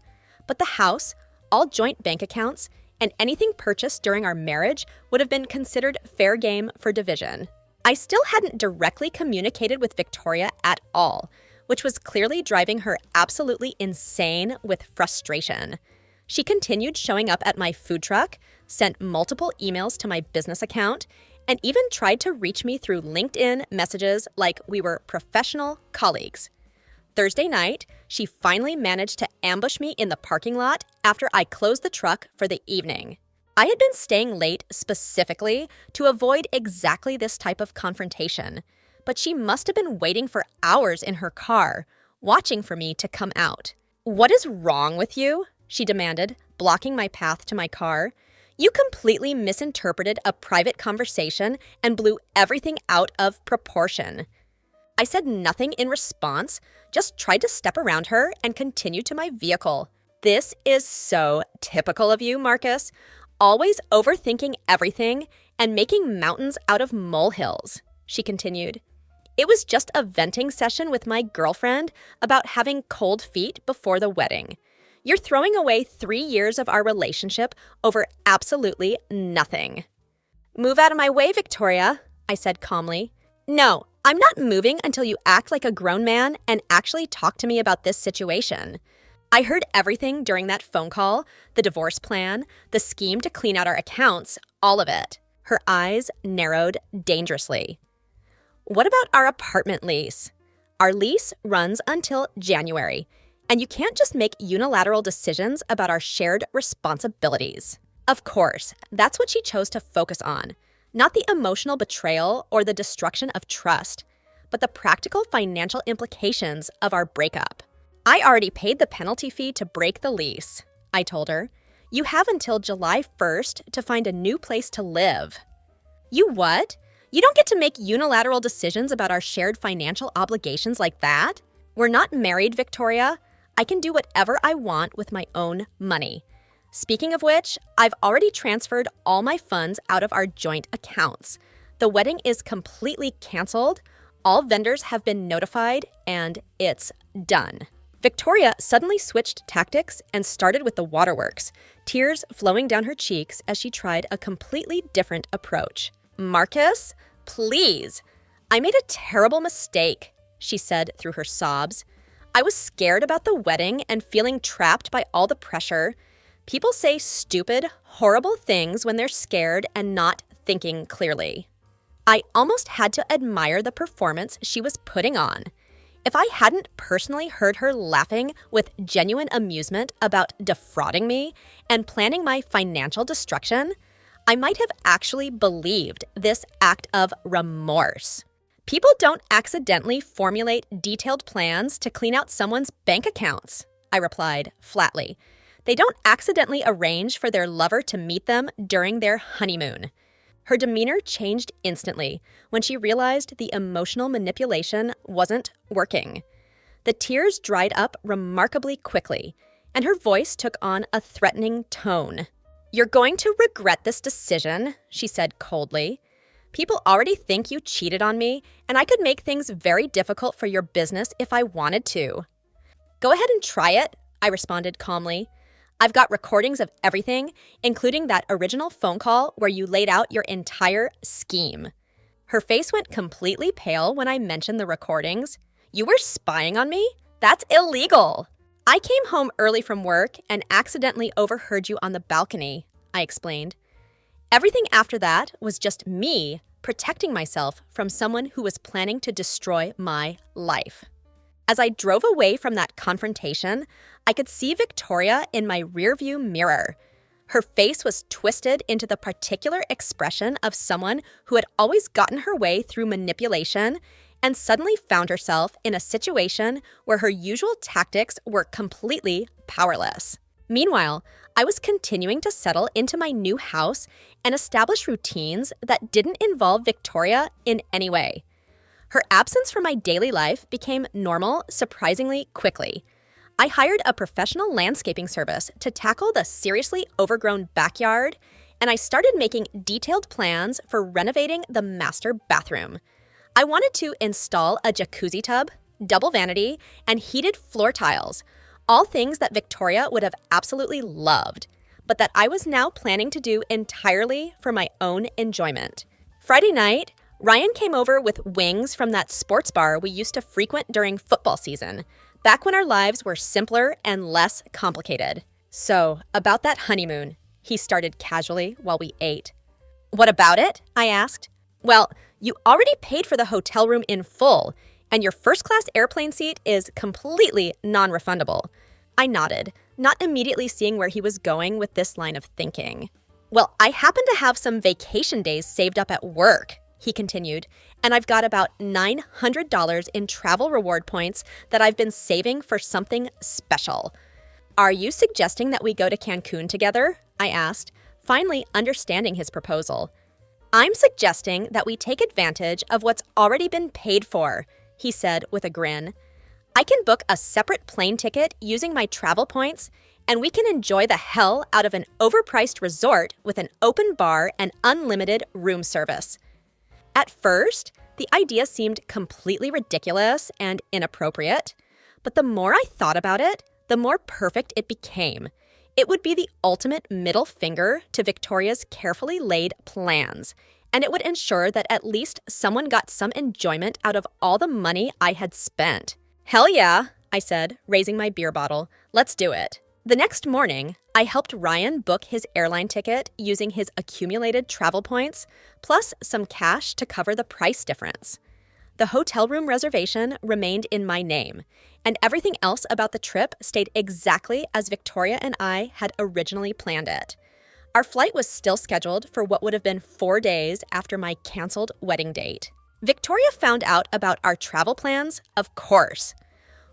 but the house, all joint bank accounts, and anything purchased during our marriage would have been considered fair game for division. I still hadn't directly communicated with Victoria at all, which was clearly driving her absolutely insane with frustration. She continued showing up at my food truck, sent multiple emails to my business account, and even tried to reach me through LinkedIn messages like we were professional colleagues. Thursday night, she finally managed to ambush me in the parking lot after I closed the truck for the evening. I had been staying late specifically to avoid exactly this type of confrontation, but she must have been waiting for hours in her car, watching for me to come out. "What is wrong with you?" she demanded, blocking my path to my car. "You completely misinterpreted a private conversation and blew everything out of proportion." I said nothing in response, just tried to step around her and continued to my vehicle. "This is so typical of you, Marcus. Always overthinking everything and making mountains out of molehills," she continued. "It was just a venting session with my girlfriend about having cold feet before the wedding. You're throwing away 3 years of our relationship over absolutely nothing." "Move out of my way, Victoria," I said calmly. "No, I'm not moving until you act like a grown man and actually talk to me about this situation." I heard everything during that phone call, the divorce plan, the scheme to clean out our accounts, all of it. Her eyes narrowed dangerously. "What about our apartment lease?" "Our lease runs until January, and you can't just make unilateral decisions about our shared responsibilities." Of course, that's what she chose to focus on, not the emotional betrayal or the destruction of trust, but the practical financial implications of our breakup. "I already paid the penalty fee to break the lease," I told her. "You have until July 1st to find a new place to live." "You what? You don't get to make unilateral decisions about our shared financial obligations like that. We're not married, Victoria. I can do whatever I want with my own money. Speaking of which, I've already transferred all my funds out of our joint accounts. The wedding is completely canceled. All vendors have been notified, and it's done." Victoria suddenly switched tactics and started with the waterworks, tears flowing down her cheeks as she tried a completely different approach. "Marcus, please. I made a terrible mistake," she said through her sobs. "I was scared about the wedding and feeling trapped by all the pressure. People say stupid, horrible things when they're scared and not thinking clearly." I almost had to admire the performance she was putting on. If I hadn't personally heard her laughing with genuine amusement about defrauding me and planning my financial destruction, I might have actually believed this act of remorse. "People don't accidentally formulate detailed plans to clean out someone's bank accounts," I replied flatly. "They don't accidentally arrange for their lover to meet them during their honeymoon." Her demeanor changed instantly when she realized the emotional manipulation wasn't working. The tears dried up remarkably quickly, and her voice took on a threatening tone. "You're going to regret this decision," she said coldly. "People already think you cheated on me, and I could make things very difficult for your business if I wanted to." "Go ahead and try it," I responded calmly. "I've got recordings of everything, including that original phone call where you laid out your entire scheme." Her face went completely pale when I mentioned the recordings. "You were spying on me? That's illegal." "I came home early from work and accidentally overheard you on the balcony," I explained. Everything after that was just me protecting myself from someone who was planning to destroy my life. As I drove away from that confrontation, I could see Victoria in my rearview mirror. Her face was twisted into the particular expression of someone who had always gotten her way through manipulation and suddenly found herself in a situation where her usual tactics were completely powerless. Meanwhile, I was continuing to settle into my new house and establish routines that didn't involve Victoria in any way. Her absence from my daily life became normal surprisingly quickly. I hired a professional landscaping service to tackle the seriously overgrown backyard, and I started making detailed plans for renovating the master bathroom. I wanted to install a jacuzzi tub, double vanity, and heated floor tiles, all things that Victoria would have absolutely loved, but that I was now planning to do entirely for my own enjoyment. Friday night, Ryan came over with wings from that sports bar we used to frequent during football season, back when our lives were simpler and less complicated. So, about that honeymoon, he started casually while we ate. What about it? I asked. Well, you already paid for the hotel room in full, and your first-class airplane seat is completely non-refundable. I nodded, not immediately seeing where he was going with this line of thinking. Well, I happen to have some vacation days saved up at work, he continued, and I've got about $900 in travel reward points that I've been saving for something special. Are you suggesting that we go to Cancun together? I asked, finally understanding his proposal. I'm suggesting that we take advantage of what's already been paid for, he said with a grin. I can book a separate plane ticket using my travel points, and we can enjoy the hell out of an overpriced resort with an open bar and unlimited room service. At first, the idea seemed completely ridiculous and inappropriate, but the more I thought about it, the more perfect it became. It would be the ultimate middle finger to Victoria's carefully laid plans, and it would ensure that at least someone got some enjoyment out of all the money I had spent. Hell yeah, I said, raising my beer bottle. Let's do it. The next morning, I helped Ryan book his airline ticket using his accumulated travel points, plus some cash to cover the price difference. The hotel room reservation remained in my name, and everything else about the trip stayed exactly as Victoria and I had originally planned it. Our flight was still scheduled for what would have been 4 days after my canceled wedding date. Victoria found out about our travel plans, of course.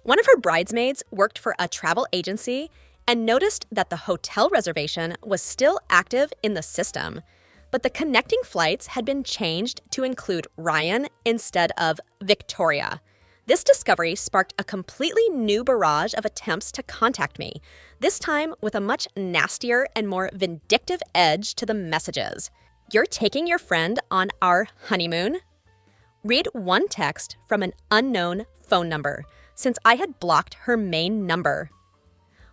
One of her bridesmaids worked for a travel agency and noticed that the hotel reservation was still active in the system, but the connecting flights had been changed to include Ryan instead of Victoria. This discovery sparked a completely new barrage of attempts to contact me, this time with a much nastier and more vindictive edge to the messages. You're taking your friend on our honeymoon? Read one text from an unknown phone number, since I had blocked her main number.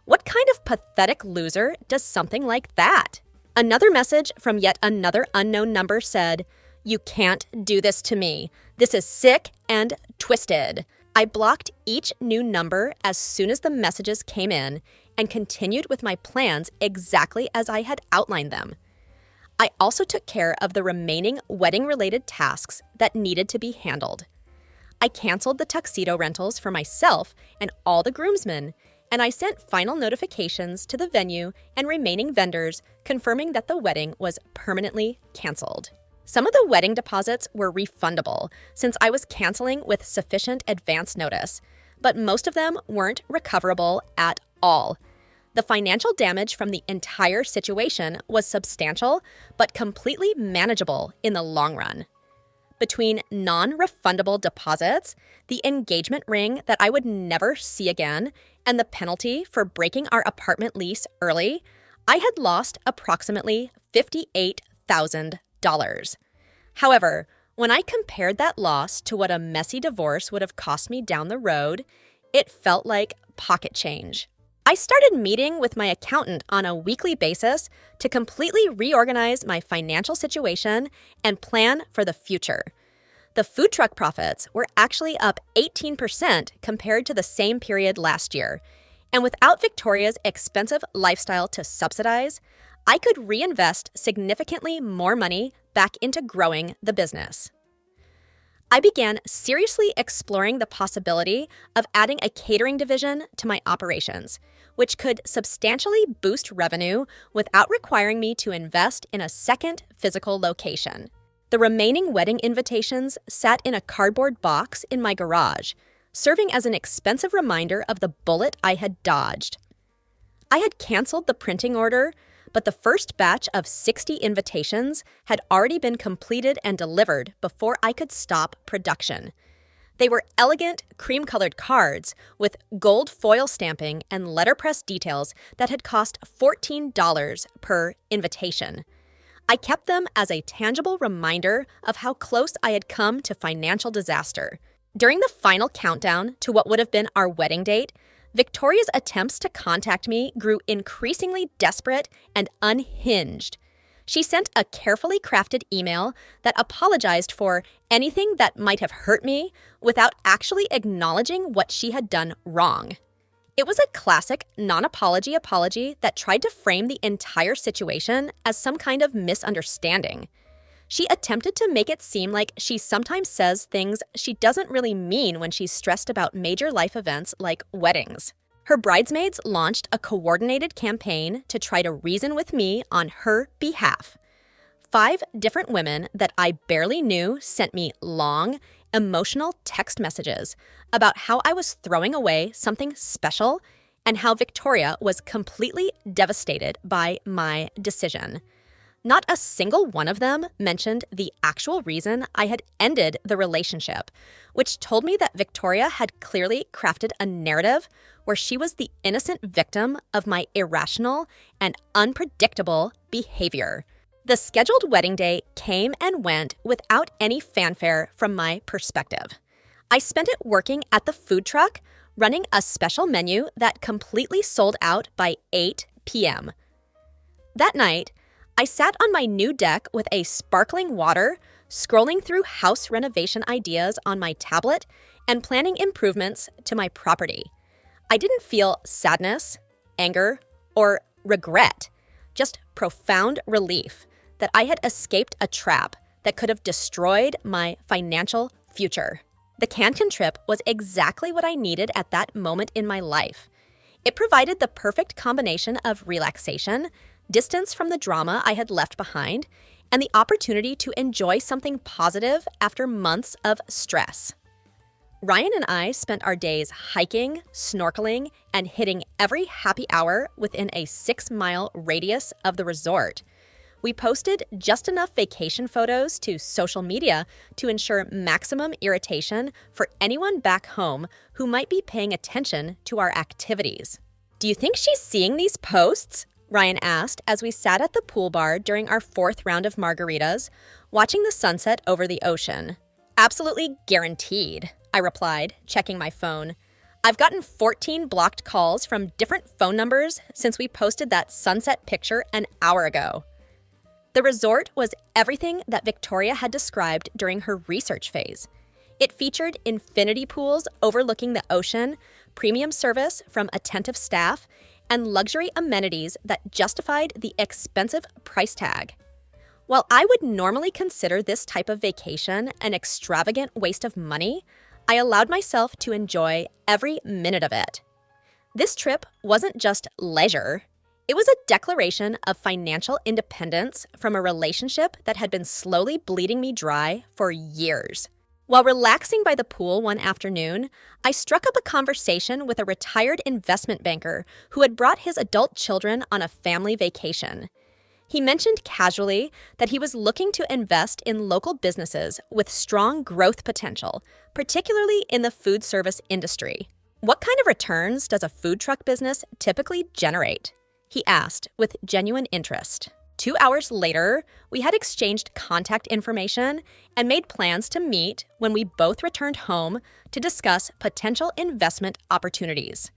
What kind of pathetic loser does something like that? Another message from yet another unknown number said, "You can't do this to me. This is sick and twisted." I blocked each new number as soon as the messages came in and continued with my plans exactly as I had outlined them. I also took care of the remaining wedding-related tasks that needed to be handled. I canceled the tuxedo rentals for myself and all the groomsmen, and I sent final notifications to the venue and remaining vendors confirming that the wedding was permanently canceled. Some of the wedding deposits were refundable since I was canceling with sufficient advance notice, but most of them weren't recoverable at all. The financial damage from the entire situation was substantial, but completely manageable in the long run. Between non-refundable deposits, the engagement ring that I would never see again, and the penalty for breaking our apartment lease early, I had lost approximately $58,000. However, when I compared that loss to what a messy divorce would have cost me down the road, it felt like pocket change. I started meeting with my accountant on a weekly basis to completely reorganize my financial situation and plan for the future. The food truck profits were actually up 18% compared to the same period last year. And without Victoria's expensive lifestyle to subsidize, I could reinvest significantly more money back into growing the business. I began seriously exploring the possibility of adding a catering division to my operations, which could substantially boost revenue without requiring me to invest in a second physical location. The remaining wedding invitations sat in a cardboard box in my garage, serving as an expensive reminder of the bullet I had dodged. I had canceled the printing order, but the first batch of 60 invitations had already been completed and delivered before I could stop production. They were elegant, cream-colored cards with gold foil stamping and letterpress details that had cost $14 per invitation. I kept them as a tangible reminder of how close I had come to financial disaster. During the final countdown to what would have been our wedding date, Victoria's attempts to contact me grew increasingly desperate and unhinged. She sent a carefully crafted email that apologized for anything that might have hurt me without actually acknowledging what she had done wrong. It was a classic non-apology apology that tried to frame the entire situation as some kind of misunderstanding. She attempted to make it seem like she sometimes says things she doesn't really mean when she's stressed about major life events like weddings. Her bridesmaids launched a coordinated campaign to try to reason with me on her behalf. 5 different women that I barely knew sent me long, emotional text messages about how I was throwing away something special and how Victoria was completely devastated by my decision. Not a single one of them mentioned the actual reason I had ended the relationship, which told me that Victoria had clearly crafted a narrative where she was the innocent victim of my irrational and unpredictable behavior. The scheduled wedding day came and went without any fanfare from my perspective. I spent it working at the food truck, running a special menu that completely sold out by 8 p.m. That night, I sat on my new deck with a sparkling water, scrolling through house renovation ideas on my tablet and planning improvements to my property. I didn't feel sadness, anger, or regret, just profound relief that I had escaped a trap that could have destroyed my financial future. The Cancun trip was exactly what I needed at that moment in my life. It provided the perfect combination of relaxation, distance from the drama I had left behind, and the opportunity to enjoy something positive after months of stress. Ryan and I spent our days hiking, snorkeling, and hitting every happy hour within a 6-mile radius of the resort. We posted just enough vacation photos to social media to ensure maximum irritation for anyone back home who might be paying attention to our activities. "Do you think she's seeing these posts?" Ryan asked as we sat at the pool bar during our 4th round of margaritas, watching the sunset over the ocean. "Absolutely guaranteed," I replied, checking my phone. "I've gotten 14 blocked calls from different phone numbers since we posted that sunset picture an hour ago." The resort was everything that Victoria had described during her research phase. It featured infinity pools overlooking the ocean, premium service from attentive staff, and luxury amenities that justified the expensive price tag. While I would normally consider this type of vacation an extravagant waste of money, I allowed myself to enjoy every minute of it. This trip wasn't just leisure. It was a declaration of financial independence from a relationship that had been slowly bleeding me dry for years. While relaxing by the pool one afternoon, I struck up a conversation with a retired investment banker who had brought his adult children on a family vacation. He mentioned casually that he was looking to invest in local businesses with strong growth potential, particularly in the food service industry. "What kind of returns does a food truck business typically generate?" he asked with genuine interest. 2 hours later, we had exchanged contact information and made plans to meet when we both returned home to discuss potential investment opportunities.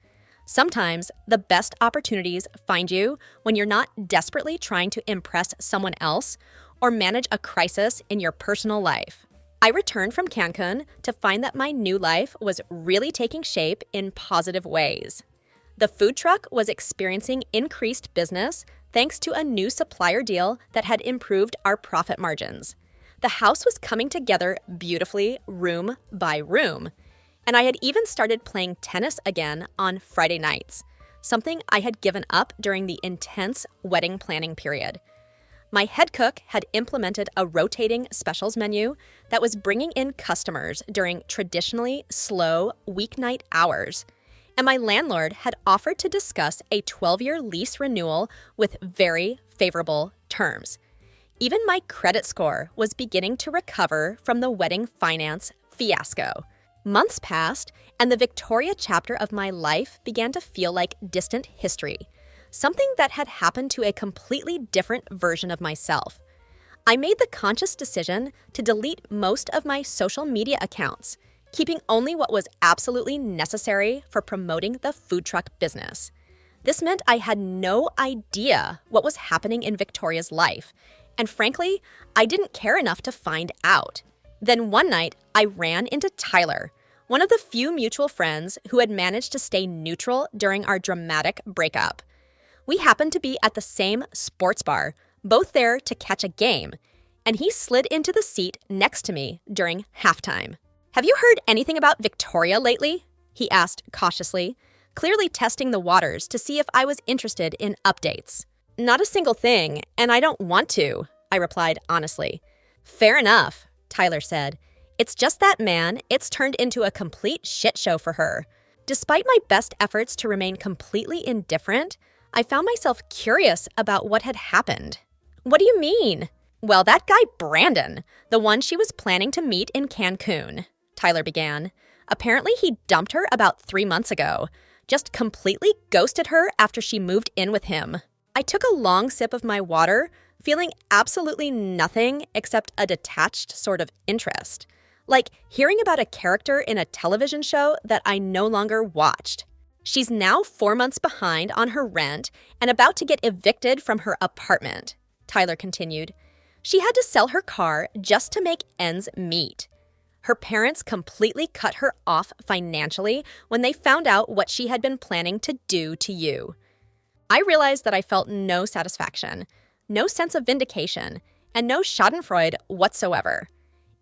Sometimes the best opportunities find you when you're not desperately trying to impress someone else or manage a crisis in your personal life. I returned from Cancun to find that my new life was really taking shape in positive ways. The food truck was experiencing increased business thanks to a new supplier deal that had improved our profit margins. The house was coming together beautifully, room by room. And I had even started playing tennis again on Friday nights, something I had given up during the intense wedding planning period. My head cook had implemented a rotating specials menu that was bringing in customers during traditionally slow weeknight hours. And my landlord had offered to discuss a 12-year lease renewal with very favorable terms. Even my credit score was beginning to recover from the wedding finance fiasco. Months passed, and the Victoria chapter of my life began to feel like distant history, something that had happened to a completely different version of myself. I made the conscious decision to delete most of my social media accounts, keeping only what was absolutely necessary for promoting the food truck business. This meant I had no idea what was happening in Victoria's life, and frankly, I didn't care enough to find out. Then one night, I ran into Tyler, one of the few mutual friends who had managed to stay neutral during our dramatic breakup. We happened to be at the same sports bar, both there to catch a game, and he slid into the seat next to me during halftime. "Have you heard anything about Victoria lately?" he asked cautiously, clearly testing the waters to see if I was interested in updates. "Not a single thing, and I don't want to," I replied honestly. "Fair enough," Tyler said. "It's just that, man, it's turned into a complete shit show for her." Despite my best efforts to remain completely indifferent, I found myself curious about what had happened. "What do you mean?" "Well, that guy Brandon, the one she was planning to meet in Cancun," Tyler began. "Apparently he dumped her about 3 months ago. Just completely ghosted her after she moved in with him." I took a long sip of my water, feeling absolutely nothing except a detached sort of interest. Like hearing about a character in a television show that I no longer watched. "She's now 4 months behind on her rent and about to get evicted from her apartment," Tyler continued. "She had to sell her car just to make ends meet. Her parents completely cut her off financially when they found out what she had been planning to do to you." I realized that I felt no satisfaction, no sense of vindication, and no schadenfreude whatsoever.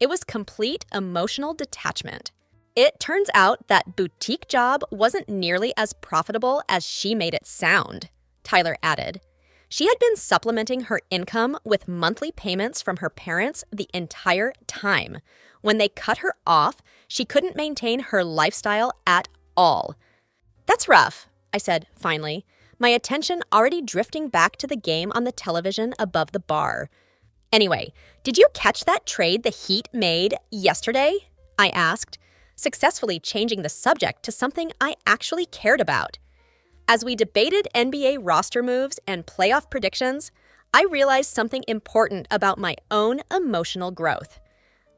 It was complete emotional detachment. It turns out that boutique job wasn't nearly as profitable as she made it sound, Tyler added. She had been supplementing her income with monthly payments from her parents the entire time. When they cut her off, she couldn't maintain her lifestyle at all. "That's rough," I said finally, my attention already drifting back to the game on the television above the bar. "Anyway, did you catch that trade the Heat made yesterday?" I asked, successfully changing the subject to something I actually cared about. As we debated NBA roster moves and playoff predictions, I realized something important about my own emotional growth.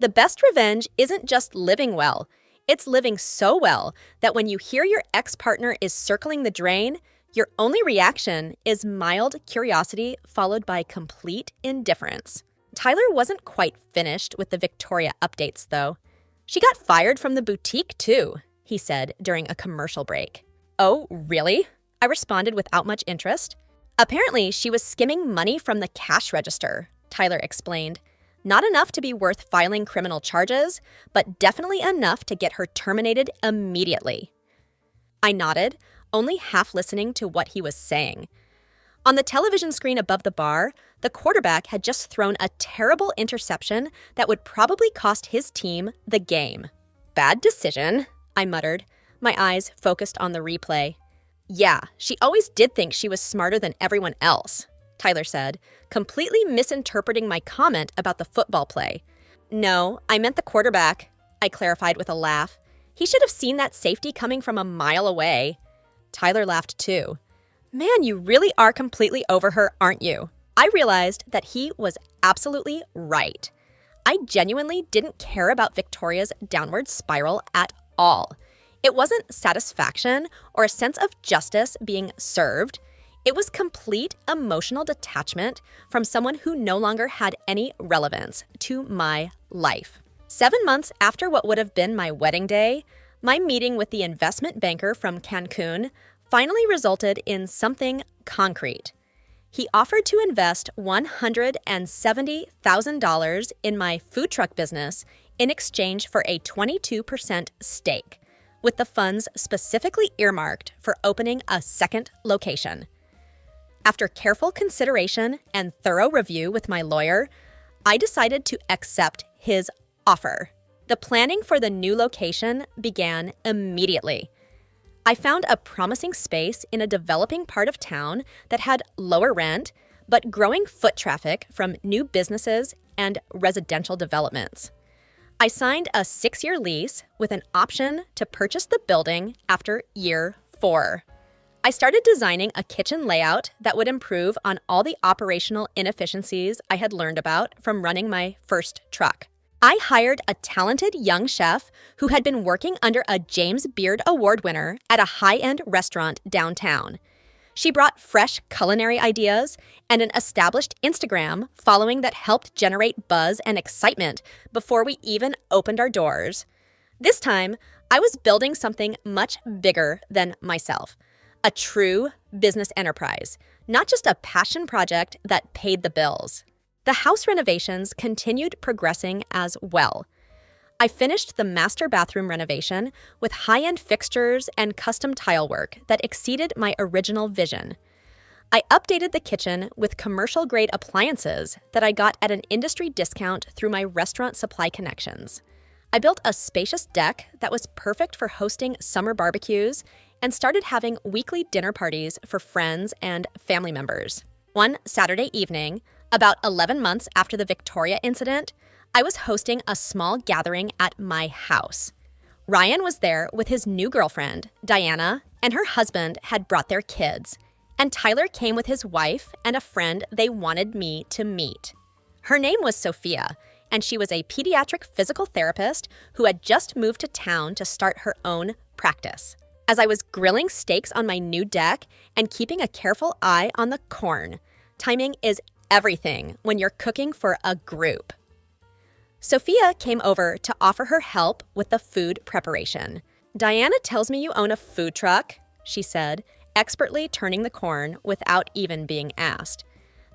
The best revenge isn't just living well, it's living so well that when you hear your ex-partner is circling the drain, your only reaction is mild curiosity followed by complete indifference. Tyler wasn't quite finished with the Victoria updates, though. "She got fired from the boutique, too," he said during a commercial break. "Oh, really?" I responded without much interest. "Apparently, she was skimming money from the cash register," Tyler explained. "Not enough to be worth filing criminal charges, but definitely enough to get her terminated immediately." I nodded, only half listening to what he was saying. On the television screen above the bar, the quarterback had just thrown a terrible interception that would probably cost his team the game. "Bad decision," I muttered, my eyes focused on the replay. "Yeah, she always did think she was smarter than everyone else," Tyler said, completely misinterpreting my comment about the football play. "No, I meant the quarterback," I clarified with a laugh. "He should have seen that safety coming from a mile away." Tyler laughed too. "Man, you really are completely over her, aren't you?" I realized that he was absolutely right. I genuinely didn't care about Victoria's downward spiral at all. It wasn't satisfaction or a sense of justice being served. It was complete emotional detachment from someone who no longer had any relevance to my life. 7 months after what would have been my wedding day, my meeting with the investment banker from Cancun finally resulted in something concrete. He offered to invest $170,000 in my food truck business in exchange for a 22% stake, with the funds specifically earmarked for opening a second location. After careful consideration and thorough review with my lawyer, I decided to accept his offer. The planning for the new location began immediately. I found a promising space in a developing part of town that had lower rent, but growing foot traffic from new businesses and residential developments. I signed a 6-year lease with an option to purchase the building after year 4. I started designing a kitchen layout that would improve on all the operational inefficiencies I had learned about from running my first truck. I hired a talented young chef who had been working under a James Beard Award winner at a high-end restaurant downtown. She brought fresh culinary ideas and an established Instagram following that helped generate buzz and excitement before we even opened our doors. This time, I was building something much bigger than myself, a true business enterprise, not just a passion project that paid the bills. The house renovations continued progressing as well. I finished the master bathroom renovation with high-end fixtures and custom tile work that exceeded my original vision. I updated the kitchen with commercial-grade appliances that I got at an industry discount through my restaurant supply connections. I built a spacious deck that was perfect for hosting summer barbecues and started having weekly dinner parties for friends and family members. One Saturday evening, about 11 months after the Victoria incident, I was hosting a small gathering at my house. Ryan was there with his new girlfriend, Diana, and her husband had brought their kids. And Tyler came with his wife and a friend they wanted me to meet. Her name was Sophia, and she was a pediatric physical therapist who had just moved to town to start her own practice. As I was grilling steaks on my new deck and keeping a careful eye on the corn, timing is everything when you're cooking for a group. Sophia came over to offer her help with the food preparation. "Diana tells me you own a food truck," she said, expertly turning the corn without even being asked.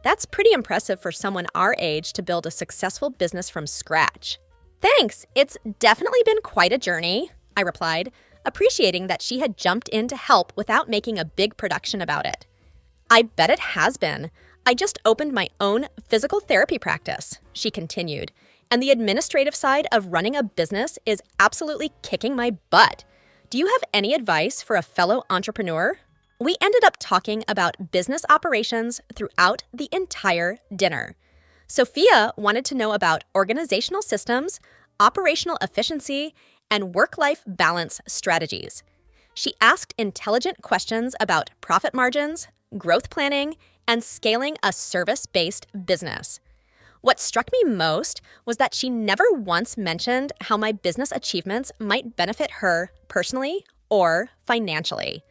"That's pretty impressive for someone our age to build a successful business from scratch." "Thanks, it's definitely been quite a journey," I replied, appreciating that she had jumped in to help without making a big production about it. "I bet it has been. I just opened my own physical therapy practice," she continued, "and the administrative side of running a business is absolutely kicking my butt. Do you have any advice for a fellow entrepreneur?" We ended up talking about business operations throughout the entire dinner. Sophia wanted to know about organizational systems, operational efficiency, and work-life balance strategies. She asked intelligent questions about profit margins, growth planning, and scaling a service-based business. What struck me most was that she never once mentioned how my business achievements might benefit her personally or financially.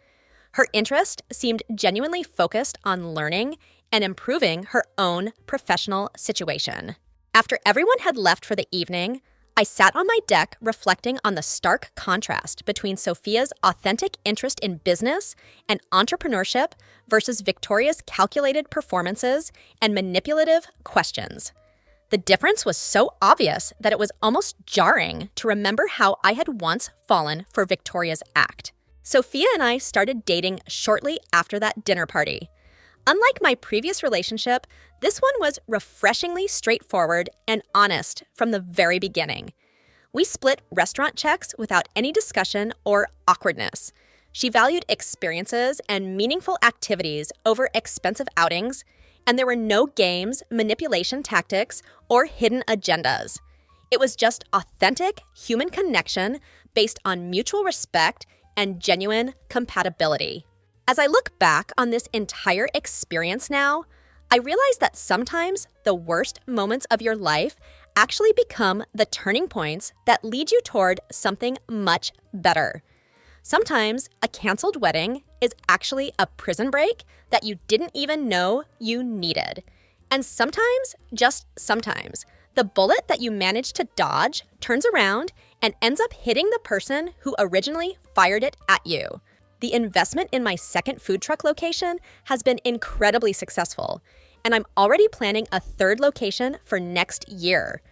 Her interest seemed genuinely focused on learning and improving her own professional situation. After everyone had left for the evening, I sat on my deck reflecting on the stark contrast between Sophia's authentic interest in business and entrepreneurship versus Victoria's calculated performances and manipulative questions. The difference was so obvious that it was almost jarring to remember how I had once fallen for Victoria's act. Sophia and I started dating shortly after that dinner party. Unlike my previous relationship, this one was refreshingly straightforward and honest from the very beginning. We split restaurant checks without any discussion or awkwardness. She valued experiences and meaningful activities over expensive outings, and there were no games, manipulation tactics, or hidden agendas. It was just authentic human connection based on mutual respect and genuine compatibility. As I look back on this entire experience now, I realize that sometimes the worst moments of your life actually become the turning points that lead you toward something much better. Sometimes a canceled wedding is actually a prison break that you didn't even know you needed. And sometimes, just sometimes, the bullet that you managed to dodge turns around and ends up hitting the person who originally fired it at you. The investment in my second food truck location has been incredibly successful, and I'm already planning a third location for next year.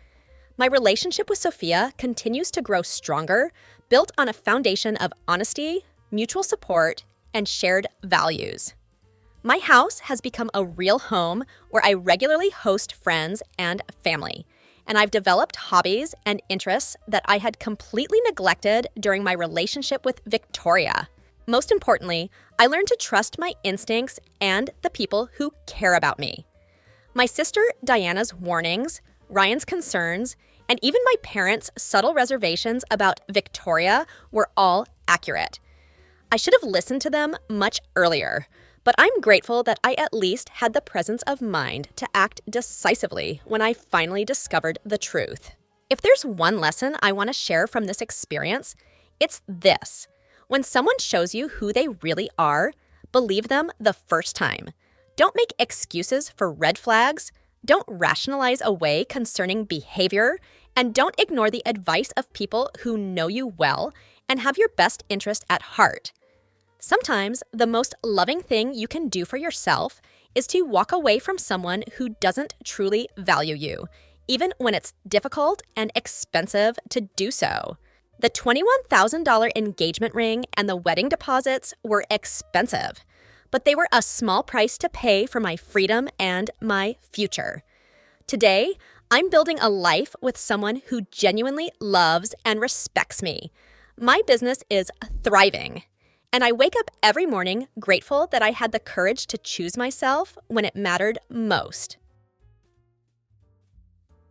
My relationship with Sophia continues to grow stronger, built on a foundation of honesty, mutual support, and shared values. My house has become a real home where I regularly host friends and family, and I've developed hobbies and interests that I had completely neglected during my relationship with Victoria. Most importantly, I learned to trust my instincts and the people who care about me. My sister Diana's warnings, Ryan's concerns, and even my parents' subtle reservations about Victoria were all accurate. I should have listened to them much earlier, but I'm grateful that I at least had the presence of mind to act decisively when I finally discovered the truth. If there's one lesson I want to share from this experience, it's this. When someone shows you who they really are, believe them the first time. Don't make excuses for red flags, don't rationalize away concerning behavior, and don't ignore the advice of people who know you well and have your best interest at heart. Sometimes the most loving thing you can do for yourself is to walk away from someone who doesn't truly value you, even when it's difficult and expensive to do so. The $21,000 engagement ring and the wedding deposits were expensive, but they were a small price to pay for my freedom and my future. Today, I'm building a life with someone who genuinely loves and respects me. My business is thriving, and I wake up every morning grateful that I had the courage to choose myself when it mattered most.